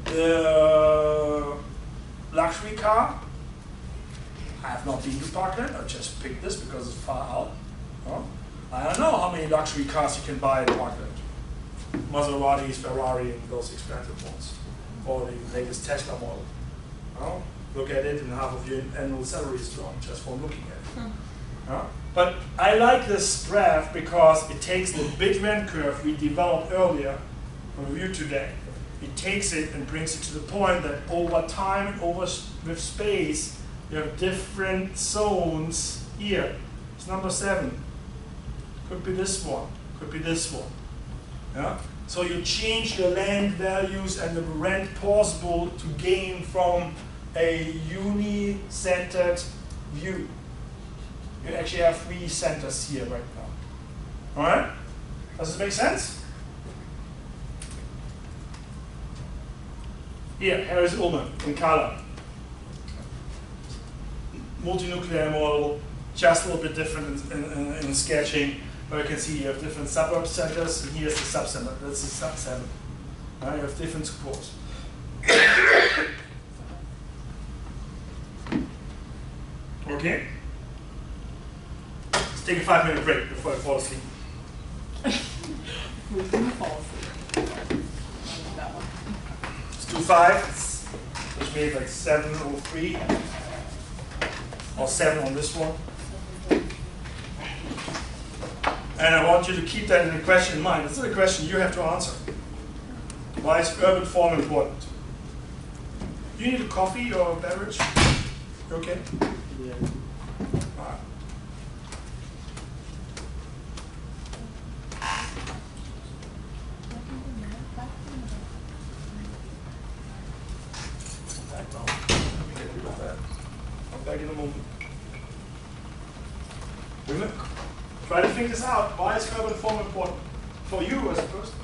The luxury car. I have not been to Parkland. I just picked this because it's far out. I don't know how many luxury cars you can buy in Parkland. Maseratis, Ferrari, and those expensive ones. Or the latest Tesla model. Look at it, and half of your annual salary is gone just from looking at it. But I like this graph because it takes the big rent curve we developed earlier from review today. It takes it and brings it to the point that over time and with space, you have different zones here. It's number 7. Could be this one. Could be this one. Yeah? So you change your land values and the rent possible to gain from a uni-centered view. You actually have 3 centers here right now. All right? Does this make sense? Here, Harris Ullman in color. Multinuclear model, just a little bit different in sketching, where you can see you have different suburb centers, and here's the subcenter, that's the sub-7. You have different supports. Okay? Let's take a 5-minute break before I fall asleep. We do fall asleep. No. Let's do 5, which means like 7:03, or 7 on this one. And I want you to keep that in the question in mind. It's not a question you have to answer. Why is urban form important? Do you need a coffee or a beverage? You okay? Yeah. All right. Back down. Let me get rid of that. I'll back in a moment. Women, try to think this out. Why is urban form important? For you as a person.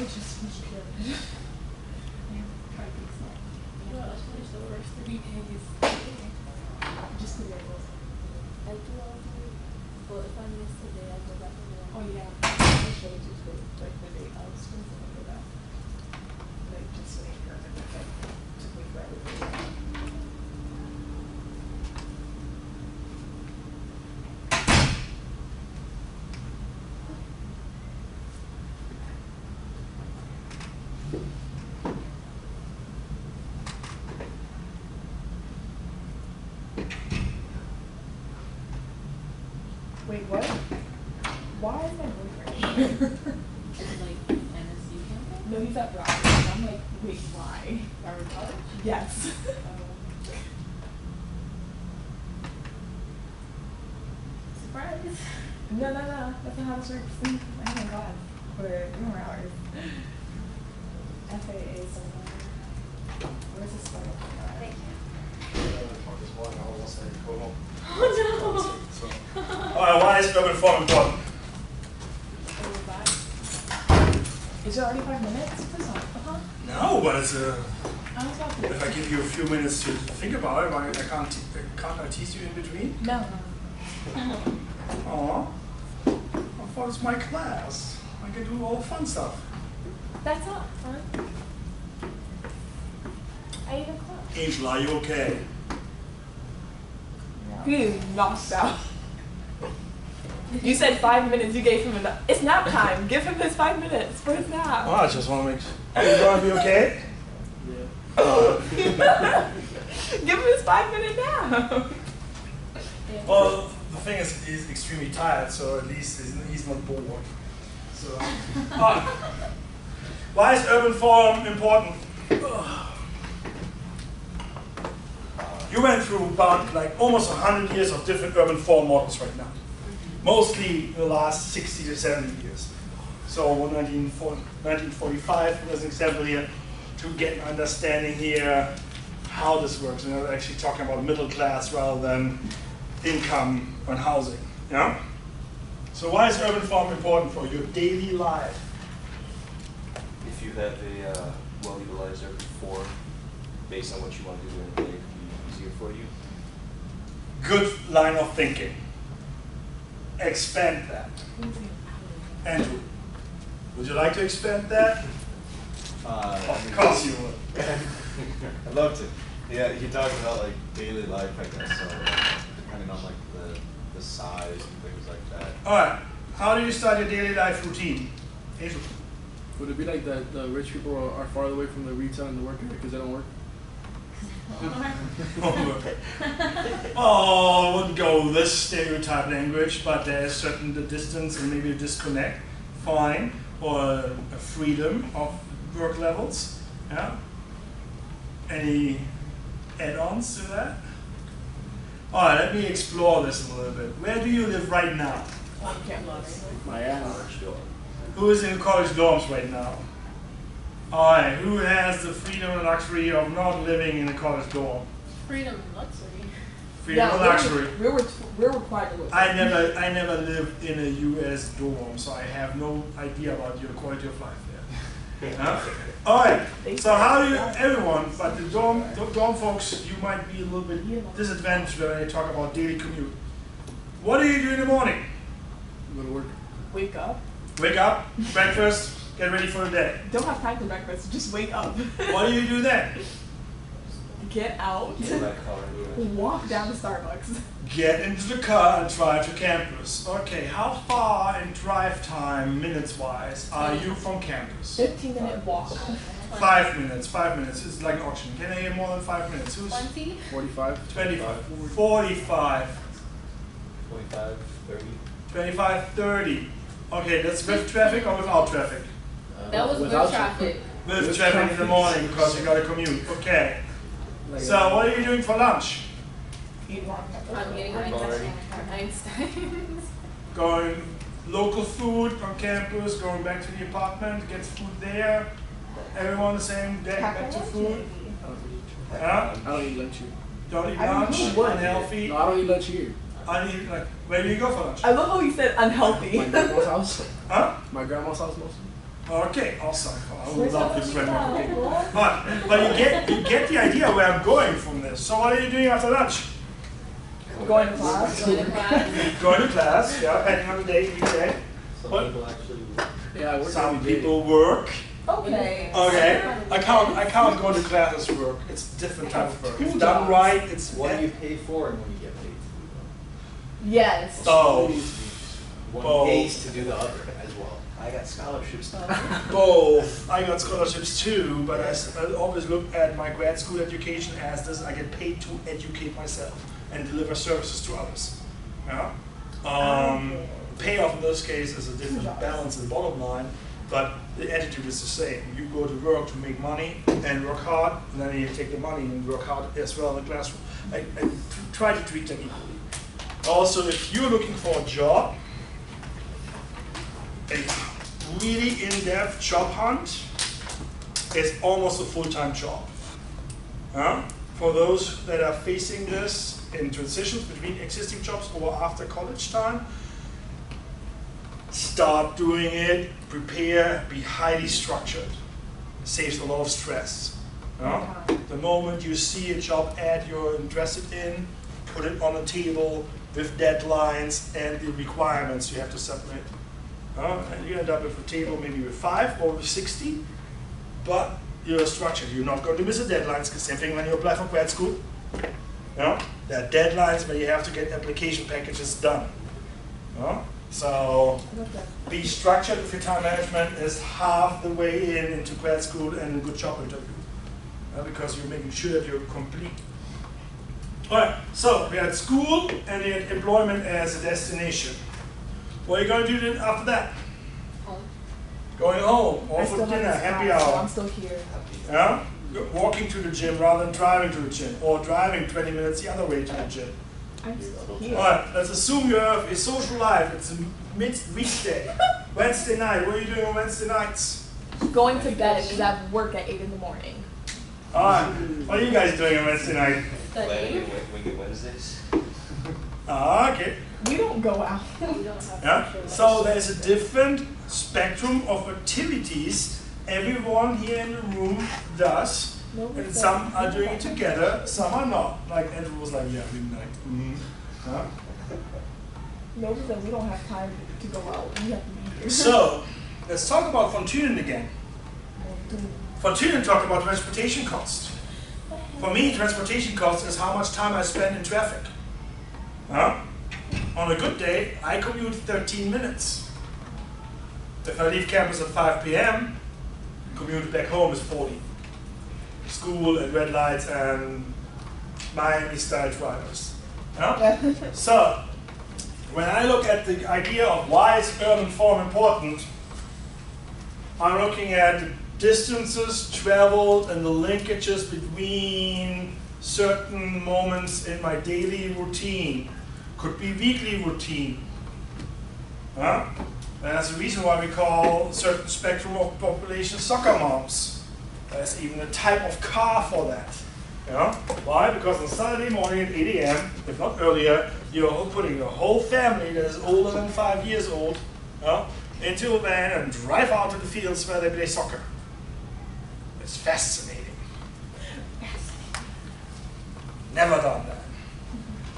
It's just much good. Just the way it was. I do all the, but if I miss today, I go back and do it. Oh yeah, I showed you the like the date I was supposed to go back. Like just make sure that it took me forever. Wait, what? Why is my boyfriend here? Is it like NSU campus? No, he's at Broward. I'm like, wait, why? Broward College? Yes. Surprise. No, that's not how this works. I haven't gone for 3 more hours. FAA somewhere. Where's this spot? Thank you. Oh Alright, why is urban form important? Is it already 5 minutes? Please not. No, but it's I was about to. if I give you a few minutes to think about it, can't I tease you in between? No. Aw. I thought it's my class. I can do all the fun stuff. That's not fun. I even club. Angel, are you okay? He is knocked out. You said 5 minutes, you gave him enough. It's nap time. Give him his 5 minutes for his nap. Oh, I just want to make sure. Are you going to be okay? Yeah. Give him his 5-minute nap. Well, the thing is, he's extremely tired, so at least he's not bored. So, why is urban form important? You went through about like almost 100 years of different urban form models right now. Mostly the last 60 to 70 years. So 1945 as an example here, to get an understanding here how this works. And we're actually talking about middle class rather than income and housing. Yeah? So why is urban farm important for your daily life? If you have a well-utilized urban form, based on what you want to do in a day, it could be easier for you. Good line of thinking. Expand that. Andrew, would you like to expand that? Of course you would. I'd love to. Yeah, he talked about like daily life, I guess. So depending on like the size and things like that. All right. How do you start your daily life routine? Hazel. Would it be like that the rich people are farther away from the retail and the work because they don't work? Oh, I wouldn't go this stereotype language, but there's certain the distance and maybe a disconnect, fine, or a freedom of work levels. Yeah. Any add-ons to that? All right, let me explore this a little bit. Where do you live right now? On campus. Miami. Who is in college dorms right now? All right, who has the freedom and luxury of not living in a college dorm? Freedom and luxury. Freedom and luxury. We're required to live. I never lived in a U.S. dorm, so I have no idea about your quality of life there. Huh? All right. So how do you, everyone, but the dorm folks, you might be a little bit disadvantaged when I talk about daily commute. What do you do in the morning? Go to work. Wake up. Wake up, breakfast, get ready for the day. Don't have time for breakfast. Just wake up. What do you do then? Get out. In that car, yeah. Walk down to Starbucks. Get into the car and drive to campus. Okay, how far in drive time, minutes-wise, are you from campus? 15-minute walk. 5 minutes, 5 minutes. It's like an auction. Can I hear more than 5 minutes? Who's 20? 45. 25, 45, 25, 30. 25, 30. Okay, that's with traffic or without traffic? That was with Without traffic. With traffic in the morning because you got to commute. Okay. Like, So what are you doing for lunch? Eat one. I'm getting Einstein's. Going local food on campus, going back to the apartment, get food there. Everyone the same day, back to food. Yeah? I don't eat lunch here. Don't eat I don't lunch, eat work. unhealthy. No, I don't eat lunch here. I need like, where do you go for lunch? I love how you said unhealthy. My grandma's house. Huh? My grandma's house mostly. Okay, awesome. I would love this grandma cooking. But you get the idea where I'm going from this. So what are you doing after lunch? Going to class. Going to class. Going to class, yeah, depending on the day, each day. Some What? people actually. Yeah, I work Some every day. people work. Okay. Okay, I can't go to class as work. It's a different type of work. If done right, it's What do you pay for and when you get paid Yes. both. One Both. pays to do the other as well. I got scholarships. Both. I got scholarships too, but I always look at my grad school education as this. I get paid to educate myself and deliver services to others. Yeah. Payoff in this case is a different balance and bottom line, but the attitude is the same. You go to work to make money and work hard, and then you take the money and work hard as well in the classroom. I try to treat them equally. Also, if you're looking for a job, a really in-depth job hunt is almost a full-time job. For those that are facing this in transitions between existing jobs or after college time, start doing it, prepare, be highly structured. Saves a lot of stress. The moment you see a job ad you're interested in, put it on a table with deadlines and the requirements you have to submit. And you end up with a table maybe with 5 or with 60, but you're structured. You're not going to miss the deadlines. Same thing when you apply for grad school. There are deadlines where you have to get application packages done. So be structured with your time management is half the way into grad school and a good job interview. Because you're making sure that you're complete. All right, so we had school and we had employment as a destination. What are you going to do then after that? Home. Going home, or I for still have dinner, this happy class, so hour. I'm still here. Yeah? Walking to the gym rather than driving to the gym, or driving 20 minutes the other way to the gym. I'm still All here. right, let's assume you have a social life. It's a weekday. Wednesday night, what are you doing on Wednesday nights? Going to bed because I have work at 8 in the morning. All right, what are you guys doing on Wednesday night? Planning Studying. Winged Wednesdays. Okay. We don't go out. We don't have Yeah. social So life. there's a different spectrum of activities everyone here in the room does. And some are doing it together, some are not. Like Andrew was like, yeah, midnight. Huh? Nobody said we don't have time to go out. We have to be here. So let's talk about von Thünen again. Fortune talked about transportation cost. For me, transportation cost is how much time I spend in traffic. Huh? On a good day, I commute 13 minutes. If I leave campus at 5 p.m., commute back home is 40. School and red lights and Miami-style drivers. Huh? So, when I look at the idea of why is urban form important, I'm looking at the distances traveled and the linkages between certain moments in my daily routine. Could be weekly routine. Huh? And that's the reason why we call a certain spectrum of population soccer moms. There's even a type of car for that. Yeah? Why? Because on Saturday morning at 8 a.m., if not earlier, you're putting your whole family that is older than 5 years old into a van and drive out to the fields where they play soccer. It's fascinating. Never done that.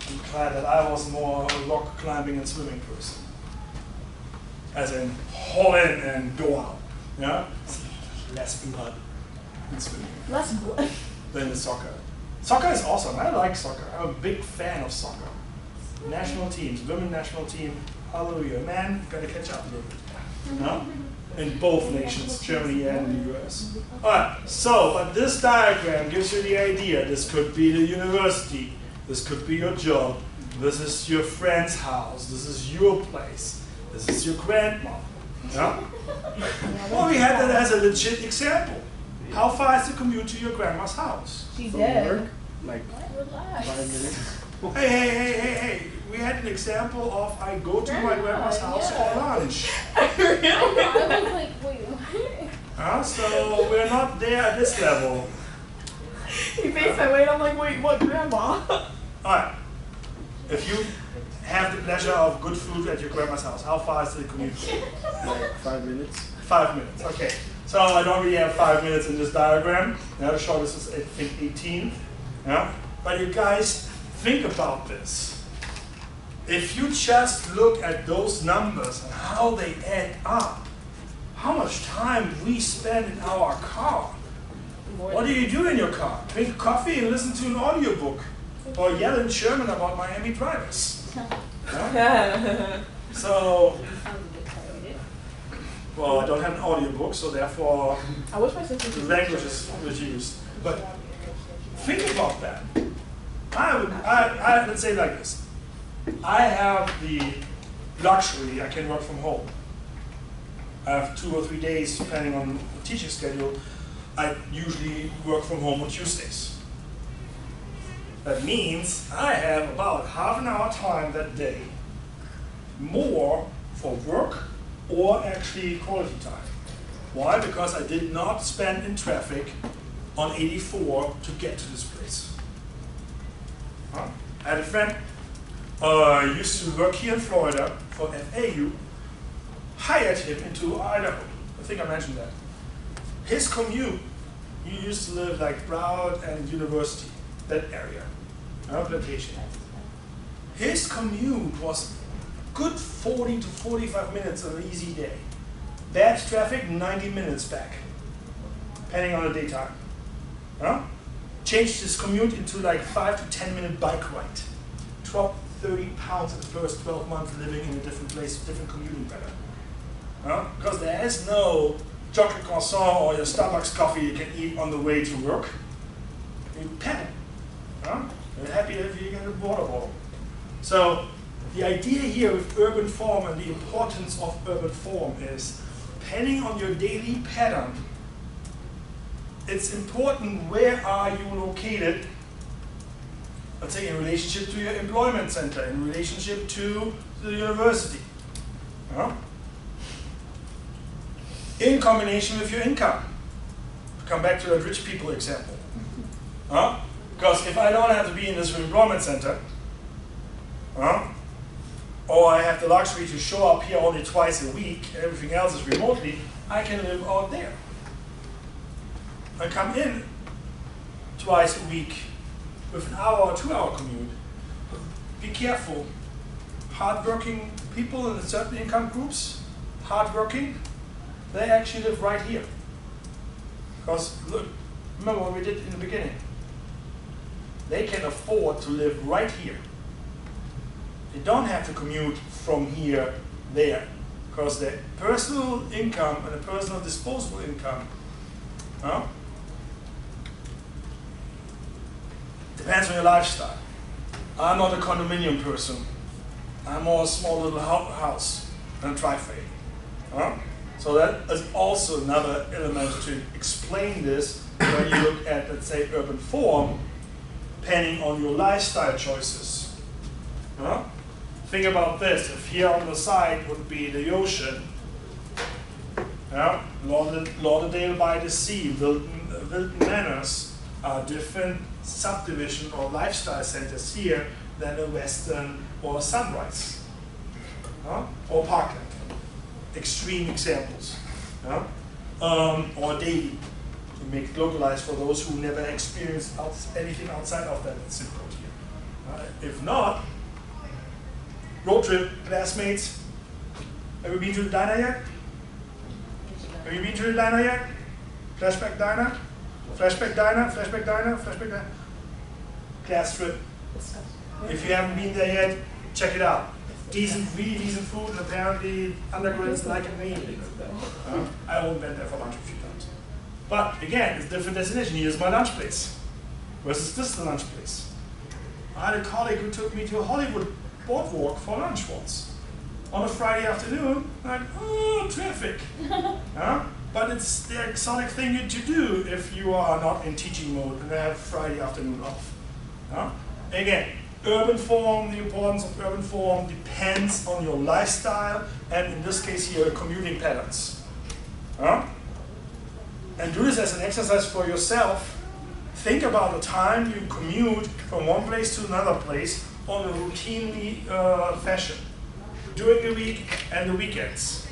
I'm glad that I was more a rock climbing and swimming person. As in, haul in and go out. Yeah? Less blood in swimming. Less blood. Than the soccer. Soccer is awesome. I like soccer. I'm a big fan of soccer. National teams, women national team, hallelujah. Man, gotta catch up a little bit. No? In both nations, Germany and the US. Alright, so but this diagram gives you the idea. This could be the university. This could be your job. This is your friend's house. This is your place. This is your grandma. Yeah? Well, we had that as a legit example. How far is the commute to your grandma's house? She's From dead. work, like Relax. 5 minutes. Hey. We had an example of I go to my grandma's house for lunch. I was like, wait, what? So we're not there at this level. He faced my way and I'm like, wait, what, grandma? Alright. If you have the pleasure of good food at your grandma's house, how far is the commute? Like 5 minutes. 5 minutes, okay. So I don't really have 5 minutes in this diagram. Now the shortest is I think 18. Yeah? But you guys, think about this. If you just look at those numbers and how they add up, how much time we spend in our car. What do you do in your car? Drink coffee and listen to an audiobook. Or yell in German about Miami drivers. Yeah? So, well, I don't have an audiobook, so therefore I wish my sister the language is reduced. But think about that. I let's say it like this. I have the luxury I can work from home. I have 2 or 3 days, depending on the teaching schedule. I usually work from home on Tuesdays. That means I have about half an hour time that day more for work or actually quality time. Why? Because I did not spend in traffic on 84 to get to this place. I had a friend used to work here in Florida for FAU, hired him into Idaho. I think I mentioned that. His commute, he used to live like Broward and University, that area, plantation. His commute was good 40 to 45 minutes on an easy day. Bad traffic, 90 minutes back, depending on the daytime. Changed his commute into like 5 to 10 minute bike ride. Dropped 30 pounds in the first 12 months living in a different place, different commuting pattern. Because there is no chocolate croissant or your Starbucks coffee you can eat on the way to work. You pedal. You're happy if you get a water bottle. So the idea here with urban form and the importance of urban form is, depending on your daily pattern, it's important where are you located, let's say in relationship to your employment center, in relationship to the university. In combination with your income. Come back to that rich people example. Because if I don't have to be in this employment center, or I have the luxury to show up here only twice a week, everything else is remotely, I can live out there. I come in twice a week with an hour or 2 hour commute. Be careful. Hardworking people in certain income groups, hardworking, they actually live right here. Because look, remember what we did in the beginning. They can afford to live right here. They don't have to commute from here there, because their personal income and the personal disposable income depends on your lifestyle. I'm not a condominium person. I'm more a small little house and a driveway. So that is also another element to explain this when you look at, let's say, urban form, depending on your lifestyle choices. Think about this. If here on the side would be the ocean, Lauderdale by the sea, Wilton Manors are different subdivision or lifestyle centers here than a Western or Sunrise or Parkland. Extreme examples. Or Daily, to make it localized for those who never experienced anything outside of that zip code here. If not, road trip, classmates. Have you been to the diner yet? Have you been to the diner yet? Flashback diner? Flashback diner, flashback diner, flashback diner. Class trip. If you haven't been there yet, check it out. Decent, really decent food, and apparently undergrads like it mainly. I only went there for lunch a few times. But again, it's a different destination. Here's my lunch place. Versus this the lunch place. I had a colleague who took me to a Hollywood boardwalk for lunch once. On a Friday afternoon, like, oh, traffic. But it's the exotic thing to do if you are not in teaching mode and have Friday afternoon off. Again, urban form, the importance of urban form depends on your lifestyle and in this case here, commuting patterns. And do this as an exercise for yourself. Think about the time you commute from one place to another place on a routinely fashion, during the week and the weekends.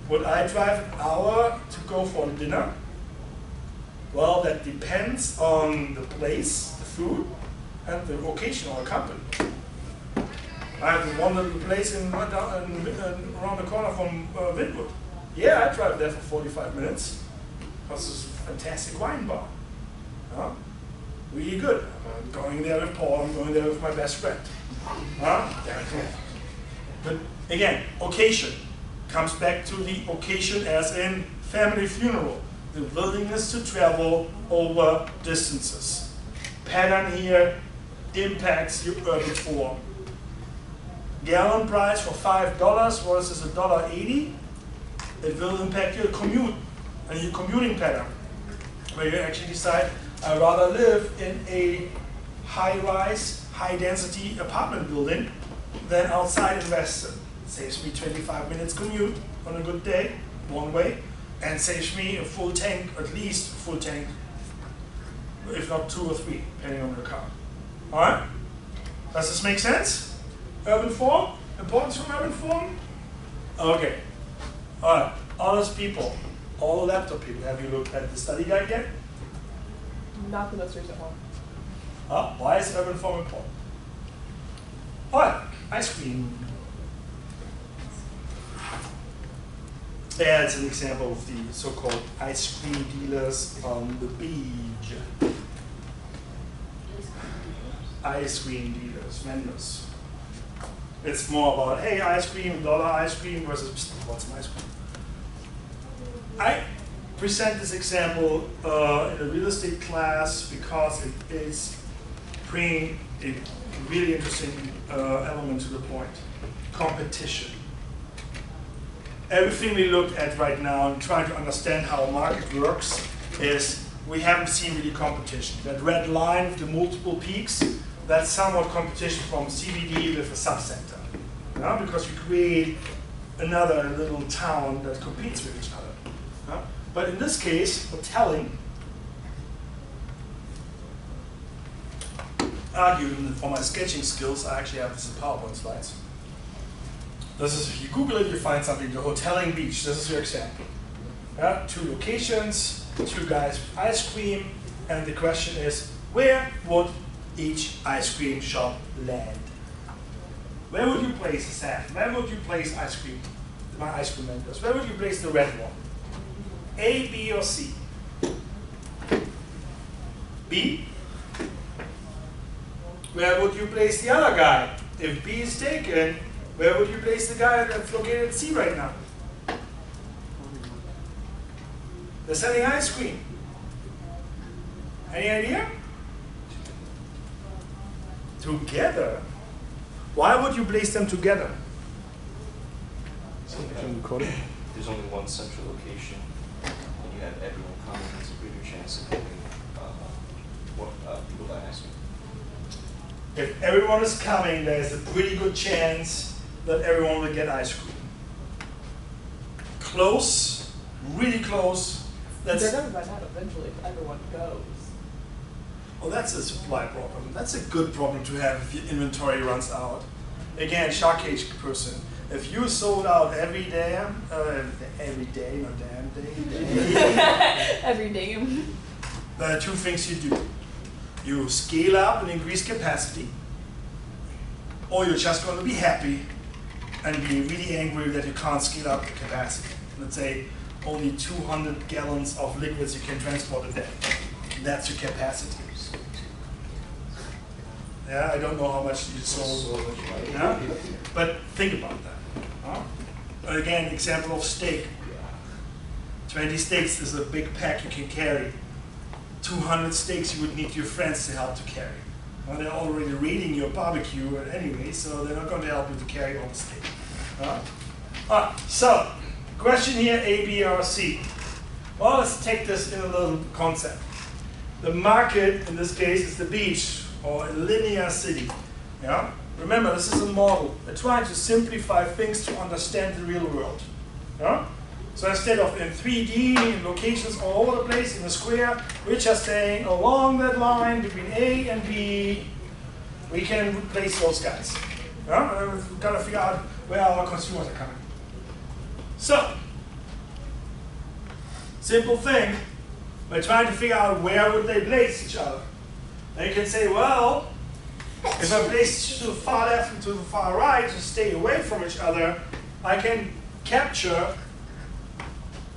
Would I drive an hour to go for dinner? Well, that depends on the place, the food, and the location or company. I have one little place around the corner from Wynwood. Yeah, I drive there for 45 minutes because it's a fantastic wine bar. Really good. I'm going there with Paul, I'm going there with my best friend. But again, occasion comes back to the occasion as in family funeral. The willingness to travel over distances. Pattern here impacts your urban form. Gallon price for $5 versus $1.80, it will impact your commute and your commuting pattern. Where you actually decide, I'd rather live in a high-rise, high-density apartment building than outside in Weston. Saves me 25 minutes commute on a good day, one way, and saves me a full tank, at least a full tank, if not 2 or 3, depending on your car. All right? Does this make sense? Urban form? Importance from urban form? Okay. All right. All those people, all the laptop people, have you looked at the study guide yet? Not the most recent one. Why is urban form important? All right. Ice cream. That's an example of the so-called ice cream dealers on the beach. Ice cream dealers, vendors. It's more about, hey, ice cream, dollar ice cream versus what's some ice cream. I present this example in a real estate class because it is bringing a really interesting element to the point. Competition. Everything we look at right now and trying to understand how a market works is we haven't seen really competition. That red line with the multiple peaks, that's somewhat competition from CBD with a subcenter. Because we create another little town that competes with each other. But in this case, for telling, arguing for my sketching skills, I actually have this in PowerPoint slides. This is, if you Google it, you find something, the Hoteling Beach, this is your example. 2 locations, 2 guys with ice cream, and the question is, where would each ice cream shop land? Where would you place the sand? Where would you place ice cream, my ice cream vendors? Where would you place the red one? A, B, or C? B. Where would you place the other guy? If B is taken, where would you place the guy that's located at C right now? They're selling ice cream. Any idea? Together? Why would you place them together? There's only one central location, and you have everyone coming. It's a greater chance of having people buy ice cream. If everyone is coming, there's a pretty good chance that everyone will get ice cream. Close, really close. That's, They're gonna run out eventually if everyone goes. well, that's a supply problem. That's a good problem to have if your inventory runs out. Again, shark cage person. If you sold out every day, not damn day, Every day. there are two things you do. You scale up and increase capacity, or you're just going to be happy and be really angry that you can't scale up the capacity. Let's say only 200 gallons of liquids you can transport a day. That's your capacity. Yeah, I don't know how much you sold. Yeah? But think about that. Huh? Again, example of steak. 20 steaks is a big pack you can carry. 200 steaks you would need your friends to help to carry. Well, they're already raiding your barbecue anyway, so they're not going to help you to carry all the steak. So, question here, A, B, or C? Well, let's take this in a little concept. The market, in this case, is the beach, or a linear city. Yeah? Remember, this is a model. We're trying to simplify things to understand the real world. Yeah? So instead of in 3D, in locations all over the place, in a square, we're just saying along that line between A and B, we can replace those guys. Yeah? We've got to figure out where our consumers are coming. So, simple thing, we're trying to figure out where would they place each other. And you can say, well, if I place to the far left and to the far right to stay away from each other, I can capture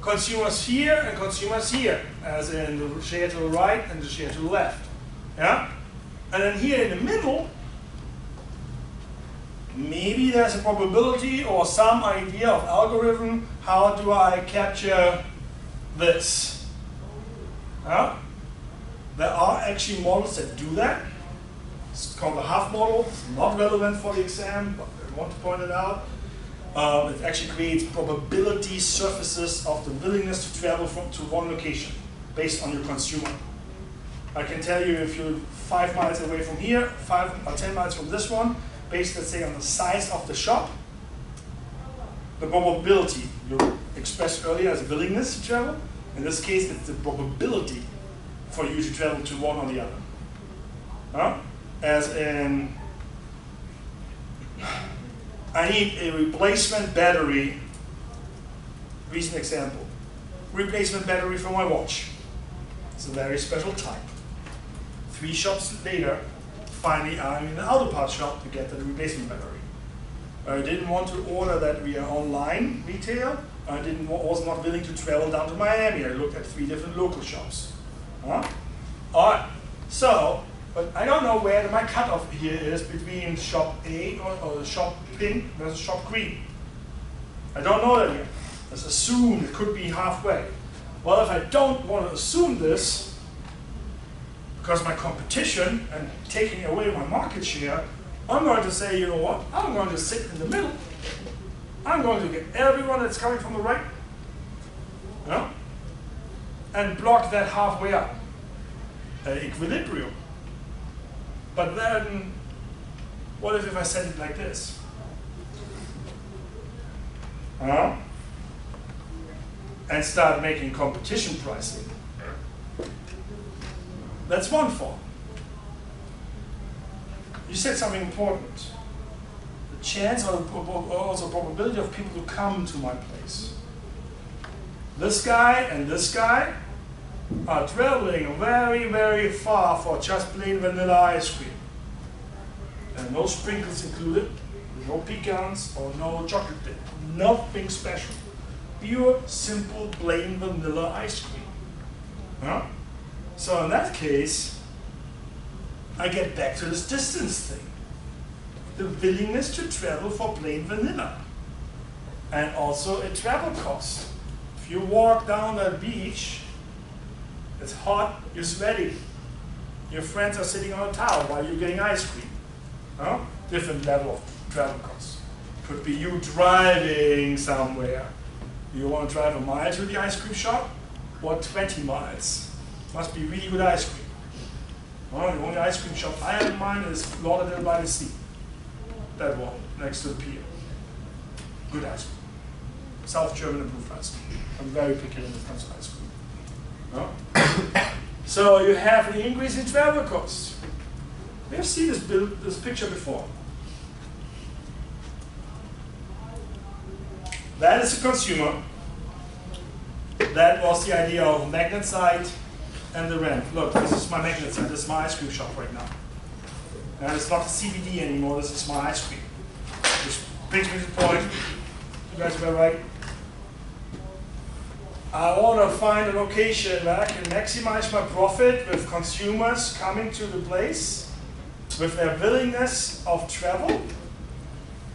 consumers here and consumers here, as in the share to the right and the share to the left. Yeah? And then here in the middle, maybe there's a probability or some idea of algorithm, how do I capture this? Yeah? There are actually models that do that. It's called the half model. It's not relevant for the exam, but I want to point it out. It actually creates probability surfaces of the willingness to travel to one location based on your consumer. I can tell you if you're 5 miles away from here, 5 or 10 miles from this one, based, let's say, on the size of the shop, the probability you expressed earlier as willingness to travel. In this case, it's the probability for you to travel to one or the other. As in, I need a replacement battery. Recent example. Replacement battery for my watch. It's a very special type. 3 shops later, finally I'm in an auto parts shop to get the replacement battery. I didn't want to order that via online retail. I was not willing to travel down to Miami. I looked at 3 different local shops. Alright, so, but I don't know where my cutoff here is between shop A or shop pink versus shop green. I don't know that yet. Let's assume it could be halfway. Well, if I don't want to assume this, because my competition and taking away my market share, I'm going to say, you know what, I'm going to sit in the middle. I'm going to get everyone that's coming from the right, and block that halfway up. Equilibrium. But then, what if I set it like this? And start making competition pricing. That's one form. You said something important. The chance or also probability of people to come to my place. This guy and this guy are traveling very, very far for just plain vanilla ice cream. And no sprinkles included, no pecans or no chocolate dip. Nothing special. Pure, simple, plain vanilla ice cream. So in that case, I get back to this distance thing. The willingness to travel for plain vanilla. And also a travel cost. If you walk down that beach, it's hot, you're sweaty. Your friends are sitting on a towel while you're getting ice cream. Huh? Different level of travel costs. Could be you driving somewhere. You want to drive a mile to the ice cream shop or 20 miles? Must be really good ice cream. Well, the only ice cream shop I have in mind is Lauderdale by the Sea. That one, next to the pier. Good ice cream. South German approved ice cream. I'm very picky when it comes to ice cream. No? So you have an increase in travel costs. We have seen this picture before. That is a consumer. That was the idea of magnet site and the rent. Look, this is my magnet site. This is my ice cream shop right now. And it's not the CBD anymore. This is my ice cream. Which brings me to the point. You guys were right. I want to find a location where I can maximize my profit with consumers coming to the place with their willingness of travel,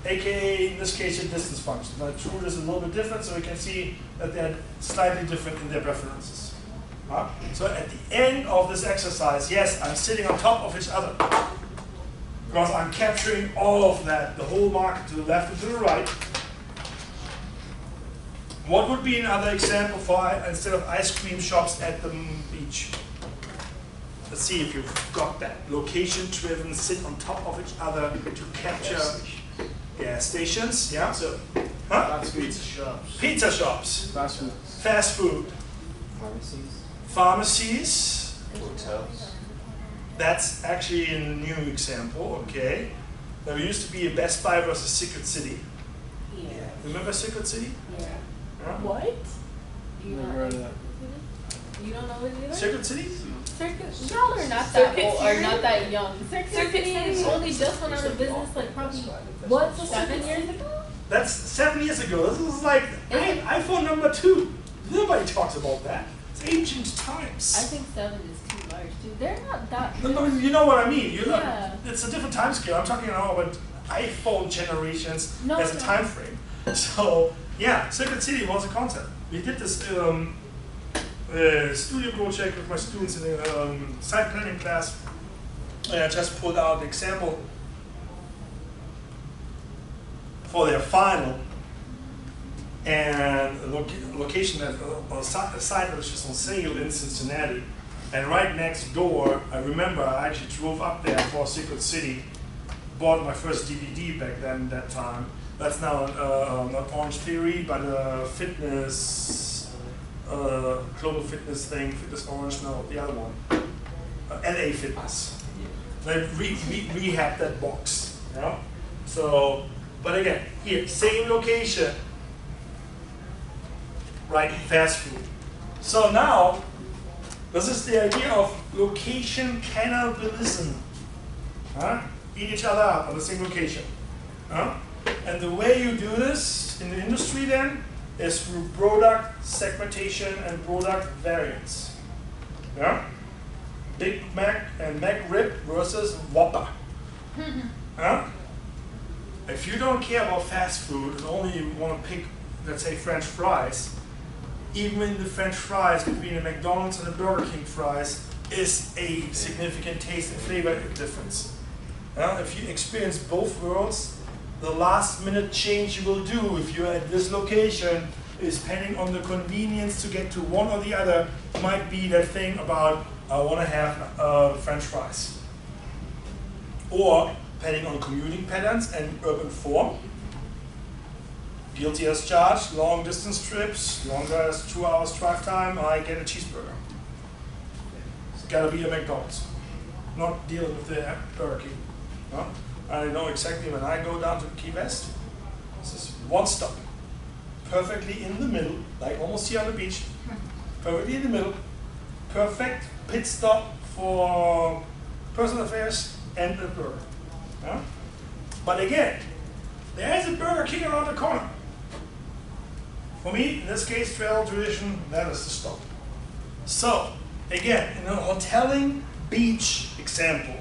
aka in this case a distance function. Now, true is a little bit different, so we can see that they're slightly different in their preferences. So at the end of this exercise, yes, I'm sitting on top of each other because I'm capturing all of that, the whole market to the left and to the right. What would be another example for instead of ice cream shops at the beach? Let's see if you've got that. Location-driven, sit on top of each other to capture gas stations. Yeah. So, Pizza shops. Pizza shops. Fast food. Fast food. Pharmacies. Pharmacies. Hotels. That's actually a new example. Okay. There used to be a Best Buy versus Secret City. Yeah. Remember Secret City? Yeah. Huh? What? You Never not heard of like that. You don't know it either? Secret City? Circuit, y'all are not that Circuit old, or City? not that young. Circuit City City? only just went out of business like probably, what, 7 years ago? That's 7 years ago. This is like iPhone number 2. Nobody talks about that. It's ancient times. I think 7 is too large, dude. They're not that. No, you know what I mean. You know, Yeah. it's a different time scale. I'm talking now about iPhone generations No, as a no. time frame. So yeah, Secret City was a concept. We did this studio project with my students in a site planning class. And I just pulled out an example for their final. And a location at a site that was just on sale in Cincinnati. And right next door, I remember I actually drove up there for Secret City, bought my first DVD back then, that time. That's now not Orange Theory, but a fitness, global fitness thing, Fitness Orange, no, the other one. LA Fitness. They rehabbed that box, you know? So, but again, here, same location, right, fast food. So now, this is the idea of location cannibalism. Eat each other up on the same location. And the way you do this in the industry then is through product segmentation and product variants. Yeah? Big Mac and McRib versus Whopper. If you don't care about fast food and only want to pick, let's say, French fries, even in the French fries between a McDonald's and a Burger King fries is a significant taste and flavor difference. If you experience both worlds, the last minute change you will do if you're at this location is depending on the convenience to get to one or the other, might be that thing about I want to have French fries. Or depending on commuting patterns and urban form, guilty as charged, long distance trips, longer as 2 hours drive time, I get a cheeseburger. It's gotta be a McDonald's. Not dealing with the Burger King. No? I know exactly when I go down to Key West, this is one stop. Perfectly in the middle, like almost here on the beach. Perfectly in the middle. Perfect pit stop for personal affairs and a burger. Yeah? But again, there is a Burger King around the corner. For me, in this case, travel tradition, that is the stop. So, again, in a hoteling beach example,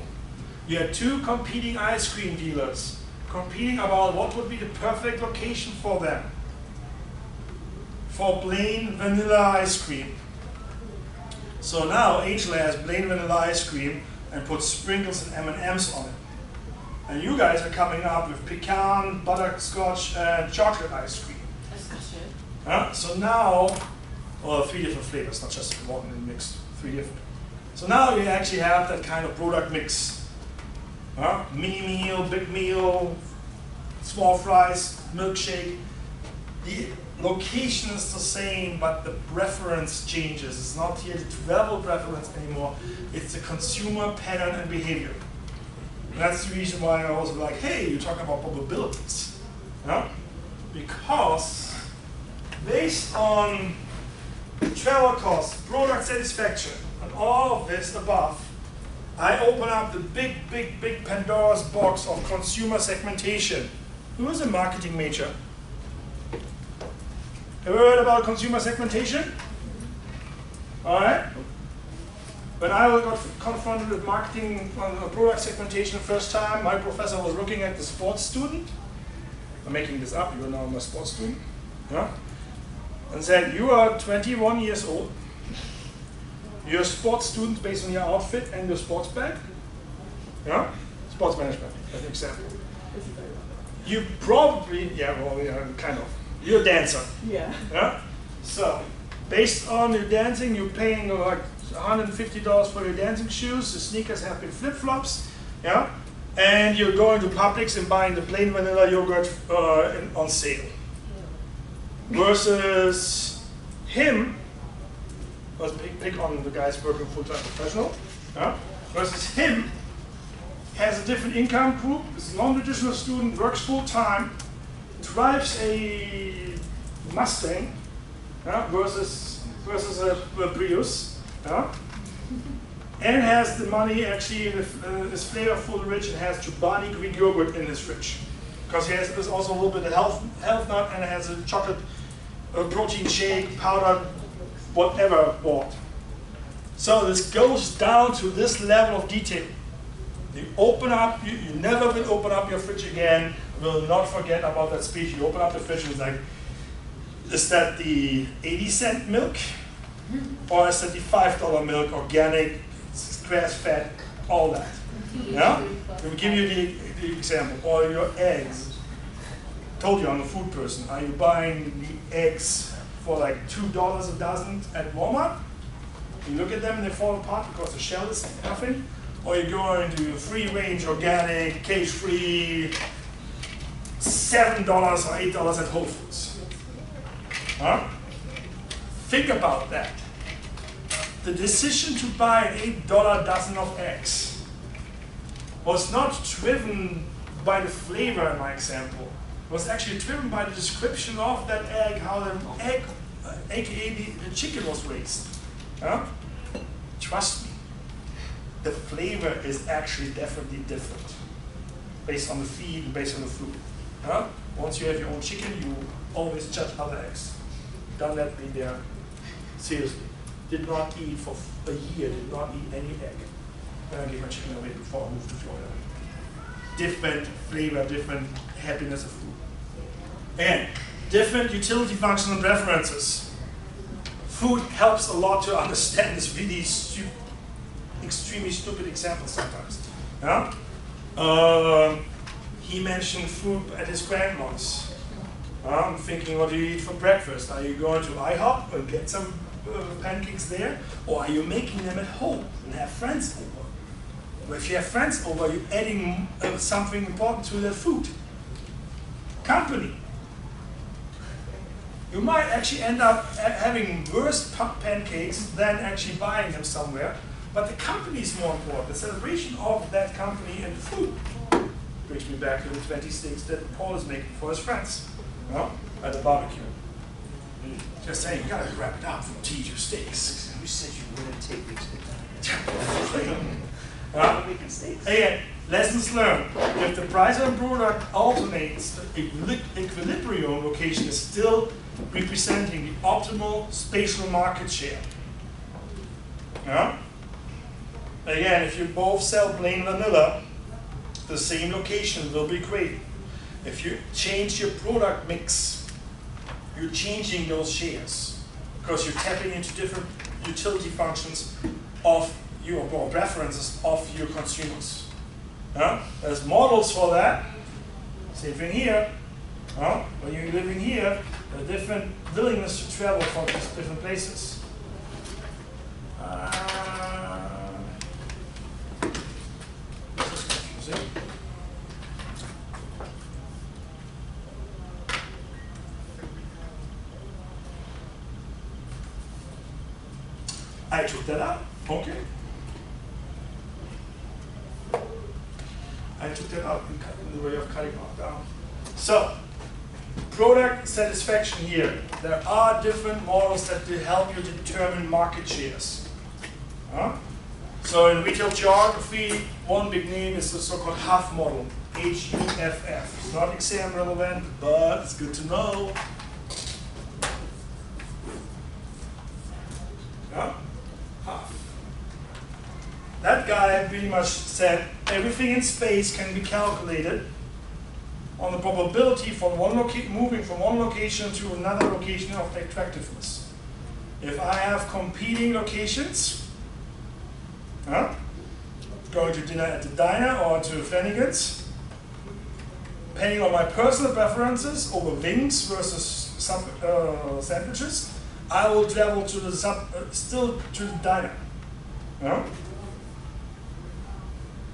You had two competing ice cream dealers competing about what would be the perfect location for them for plain vanilla ice cream. So now Angel has plain vanilla ice cream and puts sprinkles and M&Ms on it. And you guys are coming up with pecan, butterscotch, and chocolate ice cream. So now, well, 3 different flavors, not just one and mixed, 3 different. So now you actually have that kind of product mix. Mini meal, big meal, small fries, milkshake. The location is the same, but the preference changes. It's not here the travel preference anymore. It's the consumer pattern and behavior. And that's the reason why I was like, hey, you talk about probabilities. Because based on travel costs, product satisfaction, and all of this above, I open up the big Pandora's box of consumer segmentation. Who is a marketing major? Ever heard about consumer segmentation? All right. When I got confronted with marketing product segmentation the first time, my professor was looking at the sports student. I'm making this up, you're now a sports student. And said, you are 21 years old. You're a sports student based on your outfit and your sports bag. Sports management, as an example. You probably, kind of. You're a dancer. Yeah. So, based on your dancing, you're paying like $150 for your dancing shoes. The sneakers have been flip-flops. And you're going to Publix and buying the plain vanilla yogurt on sale. Versus him, let's pick on the guys working full-time professional, versus him has a different income group, is a non-traditional student, works full-time, drives a Mustang versus a Prius, and has the money actually, is flavorful, rich, and has Chobani Greek yogurt in his fridge. Because he has there's also a little bit of health nut and it has a chocolate protein shake, powder, whatever bought. So this goes down to this level of detail. You open up, you never will open up your fridge again, will not forget about that speech. You open up the fridge and it's like, is that the 80-cent milk? Or is that the $5 milk, organic, grass-fed, all that? We'll give you the example. Or your eggs. Told you I'm a food person. Are you buying the eggs for like $2 a dozen at Walmart? You look at them and they fall apart because the shell is nothing. Or you go into free-range, organic, cage-free, $7 or $8 at Whole Foods. Think about that. The decision to buy an $8 dozen of eggs was not driven by the flavor in my example. It was actually driven by the description of that egg, how the egg, aka the chicken was raised. Trust me, the flavor is actually definitely different based on the feed and based on the food. Once you have your own chicken, you always judge other eggs. Don't let me there. Seriously. Did not eat for a year, did not eat any egg. Then I gave my chicken away before I moved to Florida. Different flavor, different happiness of food. And different utility functions and preferences. Food helps a lot to understand this really extremely stupid example sometimes. He mentioned food at his grandma's. I'm thinking, what do you eat for breakfast? Are you going to IHOP and get some pancakes there? Or are you making them at home and have friends over? Well, if you have friends over, you're adding something important to their food. Company. You might actually end up having worse pancakes than actually buying them somewhere, but the company is more important. The celebration of that company and the food brings me back to the 20 steaks that Paul is making for his friends at the barbecue. Just saying, you gotta wrap it up from tea to steaks. You said you wouldn't take these things. Again, lessons learned. If the price of a product alternates, the equilibrium location is still representing the optimal spatial market share. Again, if you both sell plain vanilla, the same location will be great. If you change your product mix, you're changing those shares because you're tapping into different utility functions of your or preferences of your consumers. There's models for that. Same thing here. When you're living here, a different willingness to travel from these different places. This is confusing. I took that out. Okay. I took that out in the way of cutting it down. So, product satisfaction here. There are different models that will help you determine market shares. So in retail geography, one big name is the so-called HUFF model, H-U-F-F. It's not exam relevant, but it's good to know. HUFF. That guy pretty much said everything in space can be calculated on the probability from moving from one location to another location of attractiveness. If I have competing locations, going to dinner at the diner or to Flanagan's, depending on my personal preferences over wings versus some sandwiches, I will travel to the still to the diner.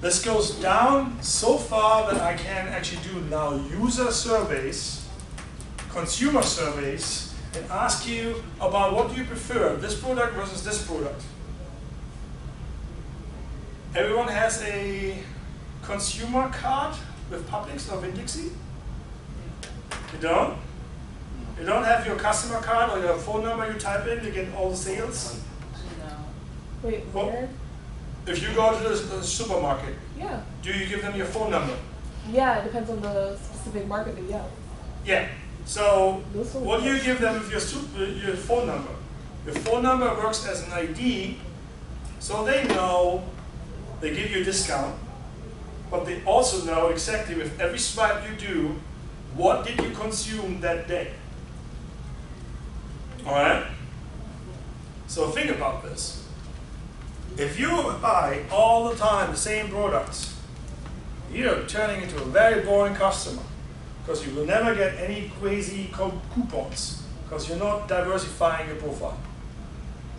This goes down so far that I can actually do now user surveys, consumer surveys, and ask you about what do you prefer, this product versus this product. Everyone has a consumer card with Publix or Winn-Dixie? You don't? You don't have your customer card or your phone number you type in, you get all the sales? No. Wait, Well, where? if you go to the supermarket, Yeah. do you give them your phone number? Yeah, it depends on the specific market, but yeah. Yeah. So This one what do you works. give them with your phone number? Your phone number works as an ID, so they know they give you a discount, but they also know exactly with every swipe you do, what did you consume that day? All right? So think about this. If you buy all the time the same products, you're turning into a very boring customer because you will never get any crazy coupons because you're not diversifying your profile.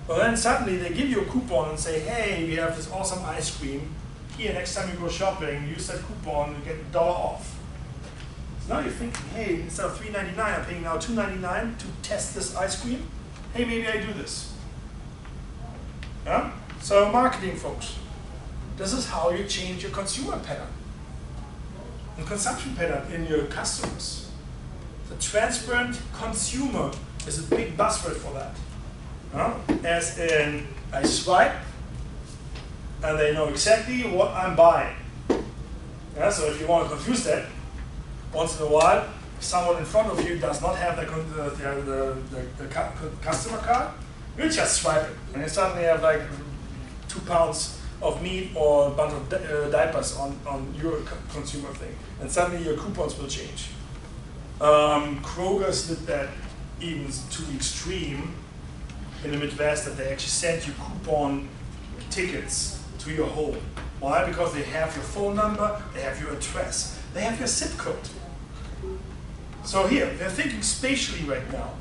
But then suddenly they give you a coupon and say, hey, we have this awesome ice cream. Here, next time you go shopping, use that coupon and get $1 off. So now you're thinking, hey, instead of $3.99, I'm paying now $2.99 to test this ice cream. Hey, maybe I do this. Yeah? So marketing folks, this is how you change your consumer pattern and consumption pattern in your customers. The transparent consumer is a big buzzword for that. As in, I swipe and they know exactly what I'm buying. Yeah, so if you want to confuse that, once in a while, someone in front of you does not have the customer card, you just swipe it, and you suddenly have like 2 pounds of meat or a bunch of diapers on your consumer thing, and suddenly your coupons will change. Kroger's did that even to the extreme in the Midwest that they actually send you coupon tickets to your home. Why? Because they have your phone number, they have your address, they have your zip code. So here, they're thinking spatially right now.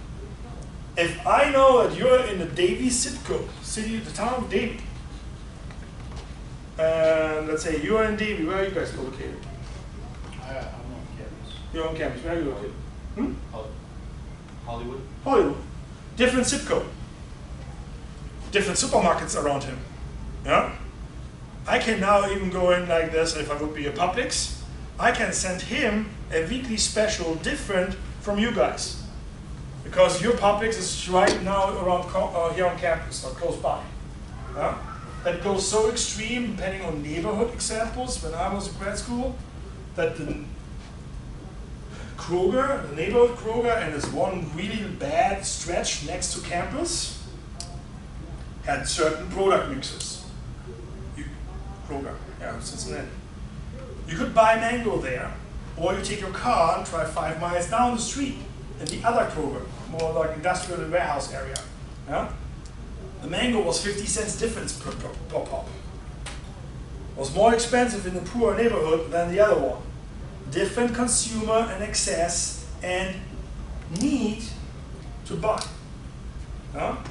If I know that you're in the Davie zip code, the town of Davie, and let's say you're in Davie, where are you guys located? I'm on campus. You're on campus, where are you located? Hollywood? Hollywood. Different zip code. Different supermarkets around him. Yeah? I can now even go in like this if I would be a Publix. I can send him a weekly special different from you guys. Because your Publix is right now around here on campus or close by. Yeah? That goes so extreme, depending on neighborhood examples, when I was in grad school, that the Kroger, the neighborhood Kroger, and this one really bad stretch next to campus had certain product mixes. Kroger, yeah, Cincinnati. You could buy mango there, or you take your car and drive 5 miles down the street in the other Kroger, more like industrial and warehouse area. Yeah? The mango was 50 cents difference per pop. Was more expensive in the poor neighborhood than the other one. Different consumer and access and need to buy. Yeah?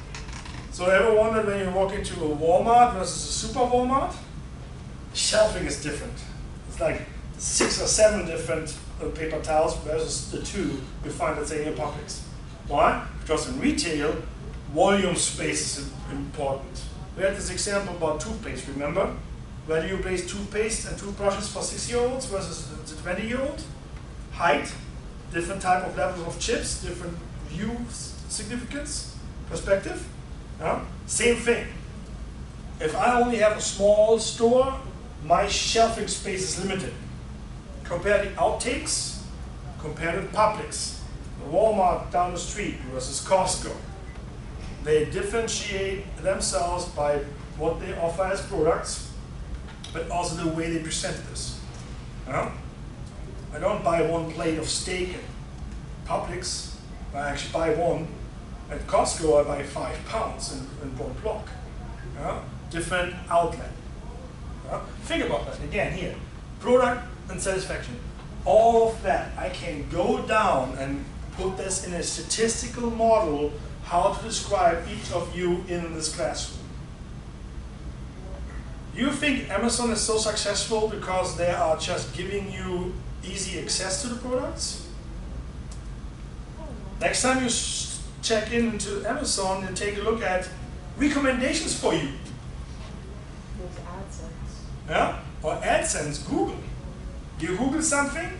So ever wondered when you walk into a Walmart versus a super Walmart? Shelving is different. It's like 6 or 7 different paper towels versus the 2 you find, let's say, in Publix. Why? Because in retail, volume space is important. We had this example about toothpaste, remember? Where do you place toothpaste and toothbrushes for 6-year-olds versus the 20-year-old? Height, different type of levels of chips, different view significance, perspective. Yeah? Same thing. If I only have a small store, my shelving space is limited. Compare the outtakes, compare the Publix, the Walmart down the street versus Costco. They differentiate themselves by what they offer as products, but also the way they present this. Yeah? I don't buy 1 plate of steak at Publix. I actually buy 1. At Costco, I buy 5 pounds in 1 block. Yeah? Different outlet. Yeah? Think about that again here. Product and satisfaction. All of that, I can go down and put this in a statistical model how to describe each of you in this classroom. You think Amazon is so successful because they are just giving you easy access to the products? Next time you check into Amazon and take a look at recommendations for you. There's AdSense. Yeah? Or AdSense, Google. You Google something,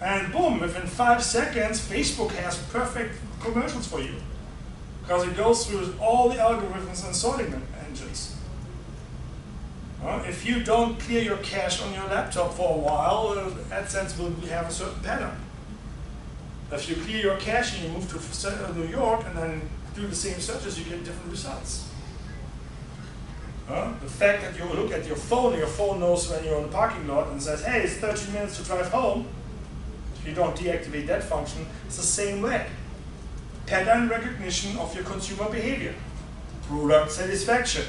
and boom, within 5 seconds, Facebook has perfect commercials for you. Because it goes through all the algorithms and sorting engines. If you don't clear your cache on your laptop for a while, AdSense will have a certain pattern. If you clear your cache and you move to New York and then do the same searches, you get different results. The fact that you look at your phone knows when you're in the parking lot and says, hey, it's 30 minutes to drive home. If you don't deactivate that function, it's the same way. Pattern recognition of your consumer behavior. Product satisfaction.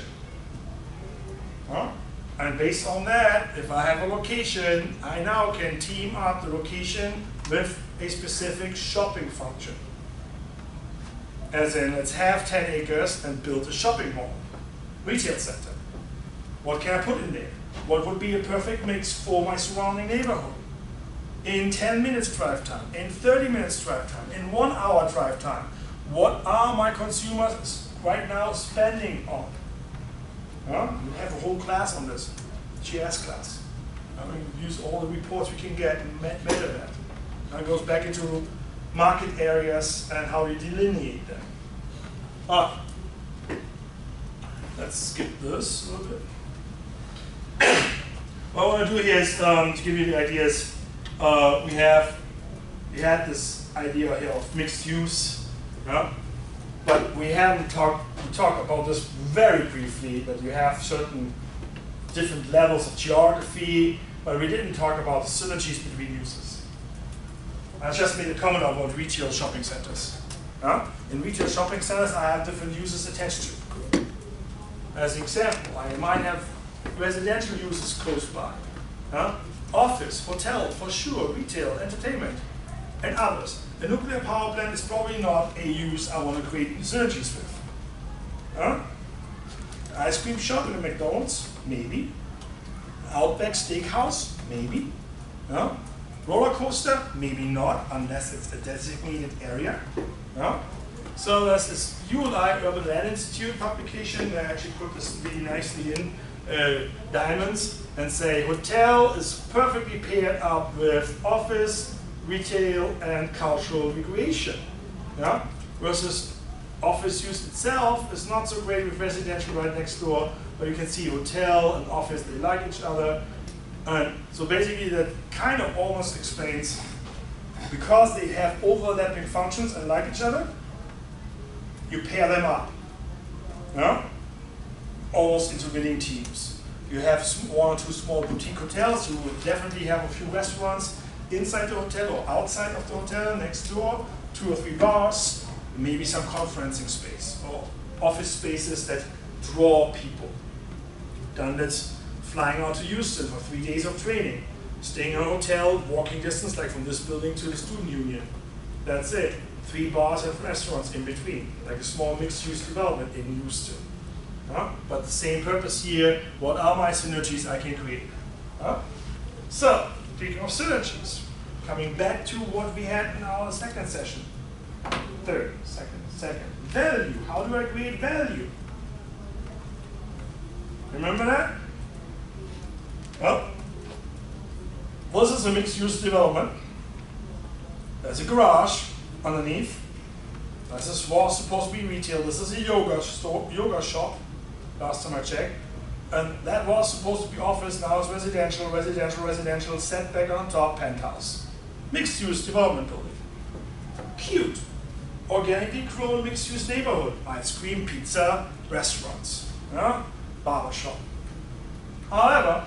And based on that, if I have a location, I now can team up the location with a specific shopping function. As in, let's have 10 acres and build a shopping mall, retail center. What can I put in there? What would be a perfect mix for my surrounding neighborhood? In 10 minutes drive time, in 30 minutes drive time, in 1 hour drive time, what are my consumers right now spending on? We have a whole class on this, GS class. We use all the reports we can get and measure that. And it goes back into market areas and how we delineate them. Let's skip this a little bit. What I want to do here is to give you the ideas. We had this idea here of mixed use, but we haven't talked about this very briefly, that you have certain different levels of geography, but we didn't talk about the synergies between uses. I just made a comment about retail shopping centers. In retail shopping centers, I have different uses attached to. As an example, I might have residential uses close by. Office, hotel, for sure, retail, entertainment, and others. A nuclear power plant is probably not a use I want to create synergies with. Ice cream shop in a McDonald's, maybe. Outback Steakhouse, maybe. Roller coaster, maybe not, unless it's a designated area. So there's this ULI Urban Land Institute publication that actually put this really nicely in diamonds and say hotel is perfectly paired up with office, retail, and cultural recreation. Versus office use itself is not so great with residential right next door, but you can see hotel and office, they like each other. And so basically that kind of almost explains, because they have overlapping functions and like each other, you pair them up. Almost into winning teams. You have one or two small boutique hotels. You will definitely have a few restaurants inside the hotel or outside of the hotel next door, 2 or 3 bars, maybe some conferencing space or office spaces that draw people. Done that's flying out to Houston for 3 days of training, staying in a hotel, walking distance like from this building to the student union. That's it. 3 bars and restaurants in between, like a small mixed-use development in Houston. But the same purpose here, what are my synergies I can create? So, speaking of synergies, coming back to what we had in our second session. Second. Value. How do I create value? Remember that? Well, this is a mixed-use development. There's a garage underneath. This was supposed to be retail. This is a yoga shop, last time I checked. And that was supposed to be office, now it's residential, setback on top, penthouse. Mixed-use development building. Cute. Organically grown mixed-use neighborhood. Ice cream, pizza, restaurants, barber shop. However,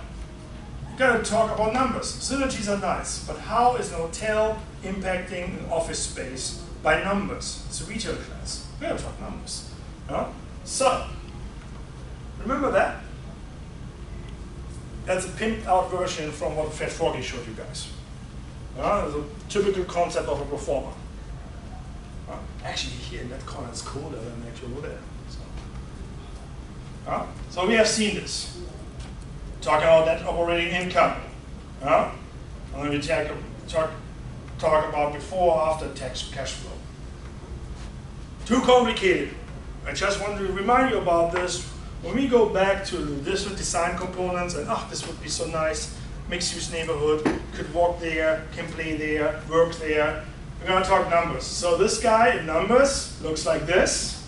you gotta talk about numbers. Synergies are nice, but how is an hotel impacting an office space by numbers? It's a retail class. We gotta talk numbers. So, remember that? That's a pimped out version from what Fred Foggy showed you guys. It's a typical concept of a performer. Actually, here in that corner it's colder than actually over there. So we have seen this. Talking about net operating income. And then we talk about before, after tax cash flow. Too complicated. I just want to remind you about this. When we go back to the different design components and this would be so nice, mixed-use neighborhood, could walk there, can play there, work there. We're gonna talk numbers. So this guy in numbers looks like this.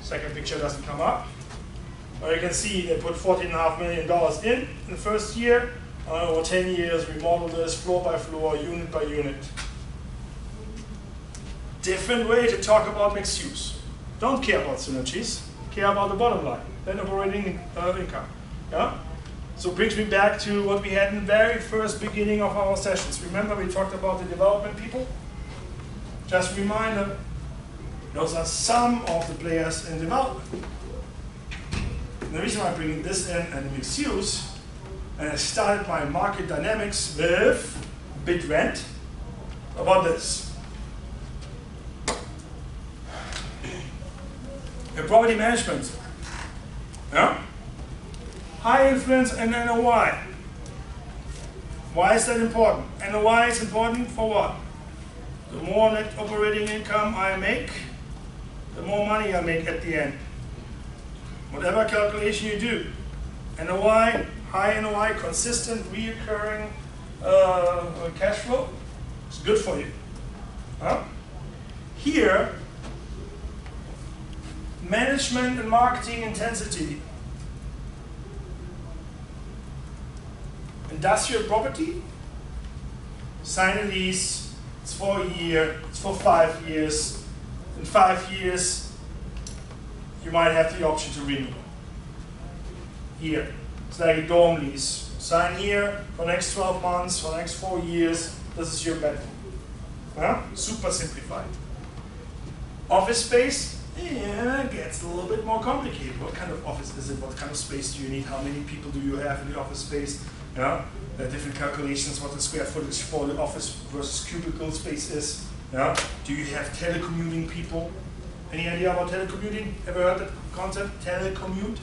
Second picture doesn't come up. But you can see they put $14.5 million in the first year. Over 10 years, we model this floor by floor, unit by unit. Different way to talk about mixed use. Don't care about synergies, care about the bottom line, then operating income. So it brings me back to what we had in the very first beginning of our sessions. Remember we talked about the development people? Just a reminder, those are some of the players in development. And the reason why I'm bringing this in and mixed use, and I started my market dynamics with bid rent, about this. In property management, high influence and NOI. Why is that important? NOI is important for what? The more net operating income I make, the more money I make at the end. Whatever calculation you do, NOI, high NOI, consistent, reoccurring cash flow, it's good for you. Here, management and marketing intensity. Industrial property, sign a lease, it's for a year, it's for 5 years. In 5 years, you might have the option to renew. Here, it's like a dorm lease. Sign here for the next 12 months, for the next 4 years, this is your bedroom. Super simplified. Office space, gets a little bit more complicated. What kind of office is it? What kind of space do you need? How many people do you have in the office space? There are different calculations what the square footage for the office versus cubicle space is. Do you have telecommuting people? Any idea about telecommuting? Ever heard that concept? Telecommute?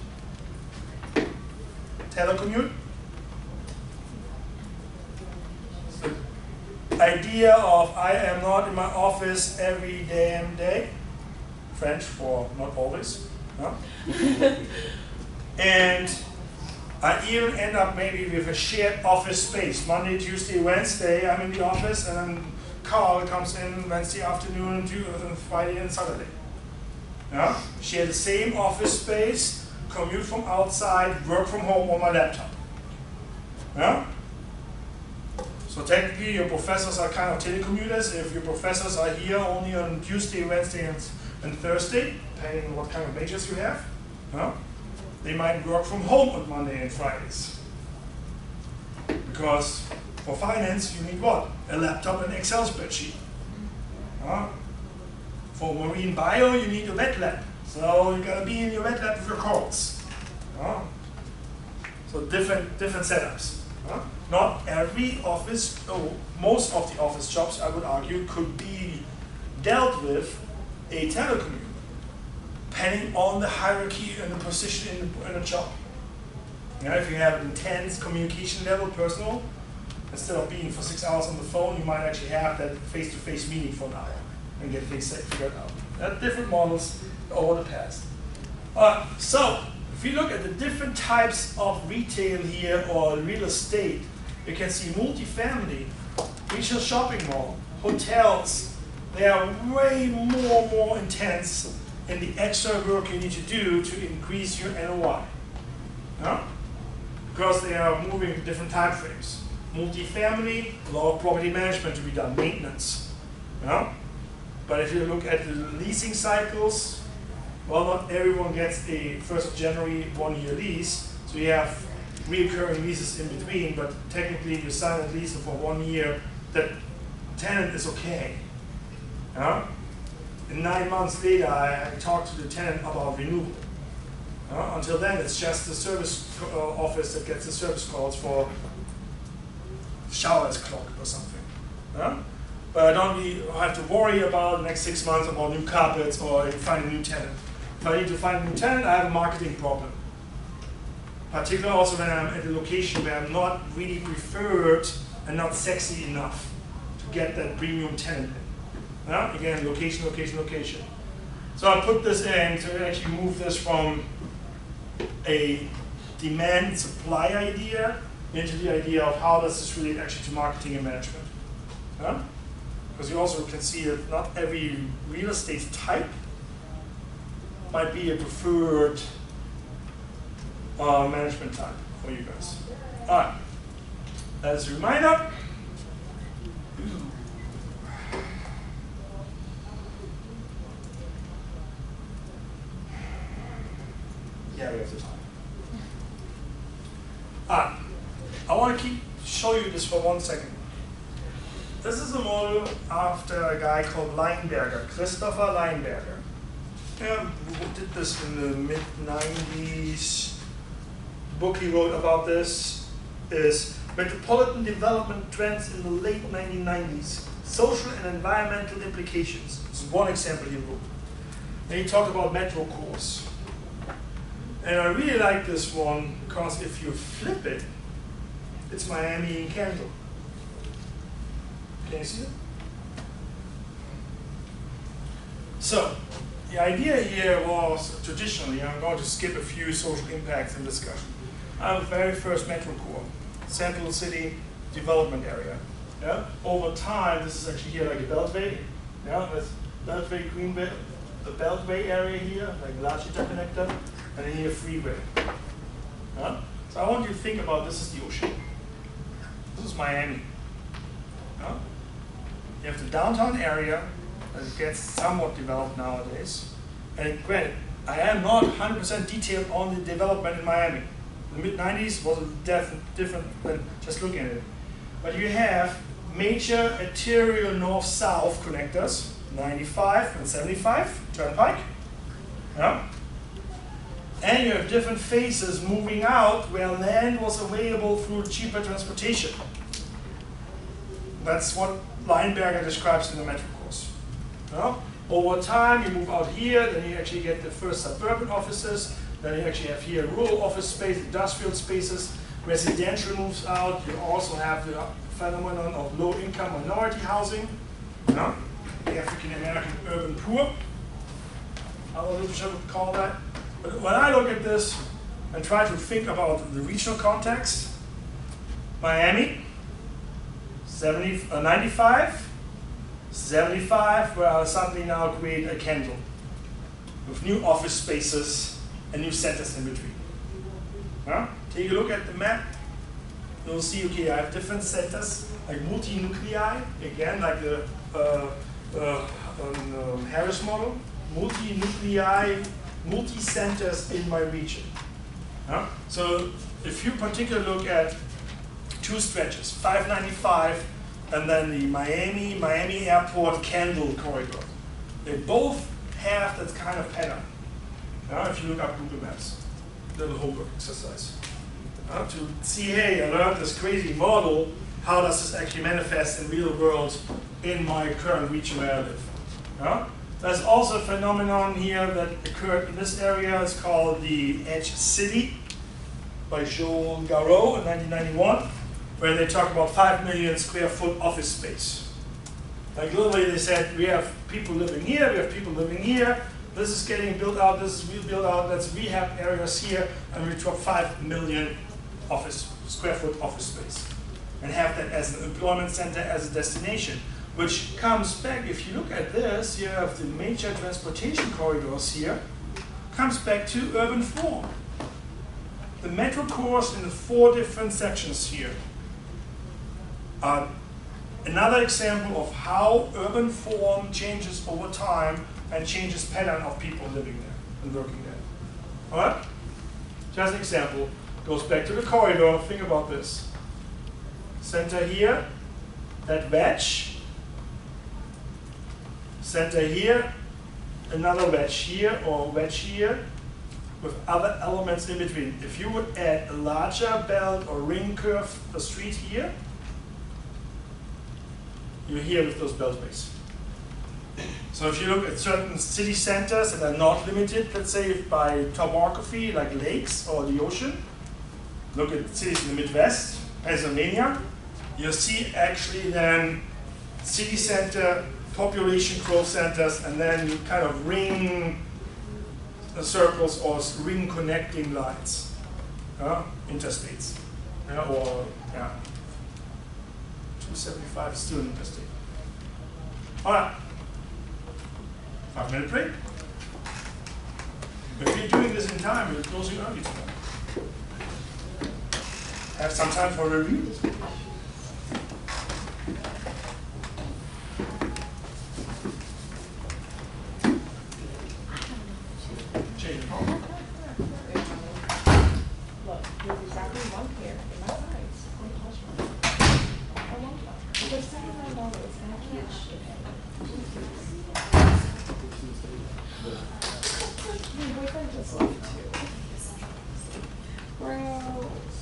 Telecommute? The idea of I am not in my office every damn day. French for not always. And I even end up maybe with a shared office space. Monday, Tuesday, Wednesday, I'm in the office, and then Carl comes in Wednesday afternoon, Friday and Saturday. Share the same office space, commute from outside, work from home on my laptop. So technically your professors are kind of telecommuters. If your professors are here only on Tuesday, Wednesday and Thursday, depending on what kind of majors you have. They might work from home on Monday and Fridays. Because for finance, you need what? A laptop and Excel spreadsheet. For marine bio, you need a wet lab. So you gotta be in your wet lab with your corals. So different setups. Not every office, most of the office jobs, I would argue, could be dealt with a telecommute, depending on the hierarchy and the position in a job. If you have intense communication level, personal, instead of being for 6 hours on the phone, you might actually have that face-to-face meeting for an hour and get things figured out. There are different models over the past. So, if you look at the different types of retail here or real estate, you can see multifamily, regional shopping mall, hotels. They are way more intense in the extra work you need to do to increase your NOI. Because they are moving in different time frames. Multifamily, a lot of property management to be done, maintenance. But if you look at the leasing cycles, well, not everyone gets a 1st of January 1-year lease, so you have reoccurring leases in between, but technically you sign a lease for 1 year, that tenant is okay. And 9 months later, I talked to the tenant about renewal. Until then, it's just the service office that gets the service calls for showers clogged or something. But I don't have to worry about the next 6 months about new carpets or find a new tenant. If I need to find a new tenant, I have a marketing problem. Particularly also when I'm at a location where I'm not really preferred and not sexy enough to get that premium tenant in. Again, location, location, location. So I put this in to actually move this from a demand and supply idea into the idea of how does this relate actually to marketing and management. Because you also can see that not every real estate type might be a preferred management type for you guys. All right, as a reminder, yeah, we have the time. I want to show you this for 1 second. This is a model after a guy called Leinberger, Christopher Leinberger. Who did this in the mid-90s. The book he wrote about this is Metropolitan Development Trends in the late 1990s, Social and Environmental Implications. This is one example he wrote. And he talked about metro cores. And I really like this one because if you flip it, it's Miami in Kendall. Can you see it? So, the idea here was, traditionally, I'm going to skip a few social impacts in discussion. I have a very first metro core, central city development area. Over time, this is actually here like a beltway. That's beltway, Greenway, the beltway area here, like large interconnector, and then here freeway. So I want you to think about this is the ocean. This is Miami. You have the downtown area that gets somewhat developed nowadays. And granted, I am not 100% detailed on the development in Miami. The mid-90s was different than just looking at it. But you have major arterial north-south connectors, 95 and 75, Turnpike. And you have different phases moving out where land was available through cheaper transportation. That's what Leinberger describes in the metro course. Over time, you move out here, then you actually get the first suburban offices, then you actually have here rural office space, industrial spaces, residential moves out, you also have the phenomenon of low-income minority housing, the African-American urban poor, our literature would call that. But when I look at this and try to think about the regional context, Miami, 95, 75, where I'll suddenly now create a Kendall with new office spaces and new centers in between. Take a look at the map. You'll see, okay, I have different centers, like multi-nuclei, again, like the Harris model, multi-nuclei, multi-centers in my region. So if you particularly look at two stretches, 595 and then the Miami Airport Kendall corridor, they both have that kind of pattern. If you look up Google Maps, little homework exercise. To see, hey, I learned this crazy model, how does this actually manifest in real world in my current region where I live? There's also a phenomenon here that occurred in this area. It's called the Edge City by Joel Garreau in 1991, where they talk about 5 million square foot office space. Like literally they said, we have people living here, we have people living here, this is getting built out, this is being built out, let's rehab areas here, and we drop 5 million square foot office space. And have that as an employment center, as a destination. Which comes back, if you look at this, you have the major transportation corridors here, comes back to urban form. The metro cores in the 4 different sections here are another example of how urban form changes over time and changes pattern of people living there and working there. All right? Just an example. Goes back to the corridor. Think about this. Center here, that wedge. Center here, another wedge here or wedge here with other elements in between. If you would add a larger belt or ring curve, a street here, you're here with those beltways. So if you look at certain city centers that are not limited, let's say by topography, like lakes or the ocean, look at cities in the Midwest, Pennsylvania, you'll see actually then city center, population growth centers, and then kind of ring circles or ring connecting lines, interstates, or 275 is still an interstate. All right, 5-minute break. If you're doing this in time, you're closing early tonight. Have some time for a review. Look, there's exactly one pair in my size. Don't touch one. I want one. They're $79. And I can't ship it. My boyfriend just left too. Gross.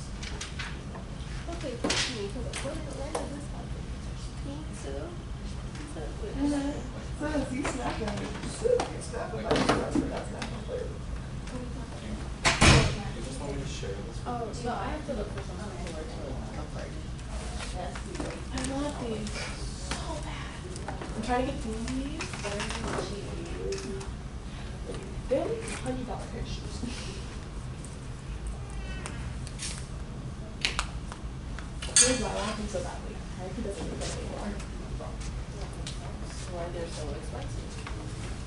Okay, fuck me, because where does this come from? Pink too? So he's snapping. He's snapping. That's snapping flavor. Oh, no, I have to look for some similar to it. I want these so bad. I'm trying to get these. Very cheap. They're like $100 pair of shoes. Here's why I want them so badly. He doesn't need them anymore. Why they're so expensive.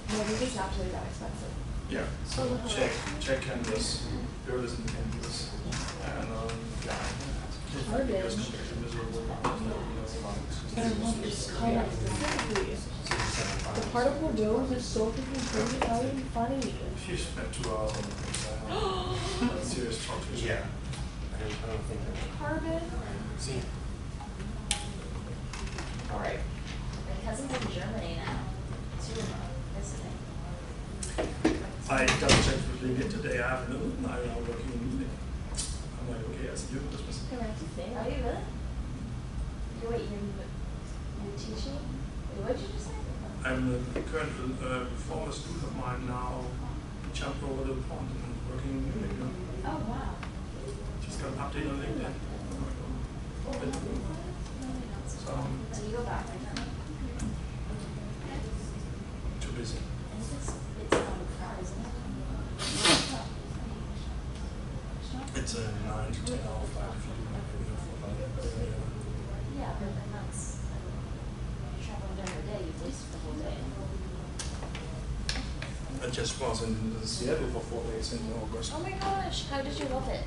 No, they're just naturally that expensive. Yeah, so check canvas, here it is in canvas, and Carbon. And I love this color specifically. The particle dose is so freaking pretty, it's not even funny. if you spent 2 hours on the thing, that's serious talk to you. Yeah. I don't think that. Carbon. See. Alright. My cousin's in Germany now. Too, visiting. I double checked with Lydia today, I have I'm now working in Munich. I'm like, okay, I see you Christmas. Are you really? You're teaching? Wait, what did you just say? I'm the current former student of mine now, jumped over the pond and working in Munich now. Oh, wow. Just got an update on LinkedIn. So you go back right now? Too busy. And it's far, isn't it? It's a 9 to 10 hour flight if you do not have enough for that. Yeah, but then that's, you're traveling during the day, you waste the whole day. I just was in Seattle for 4 days in August. Oh my gosh, how did you love it?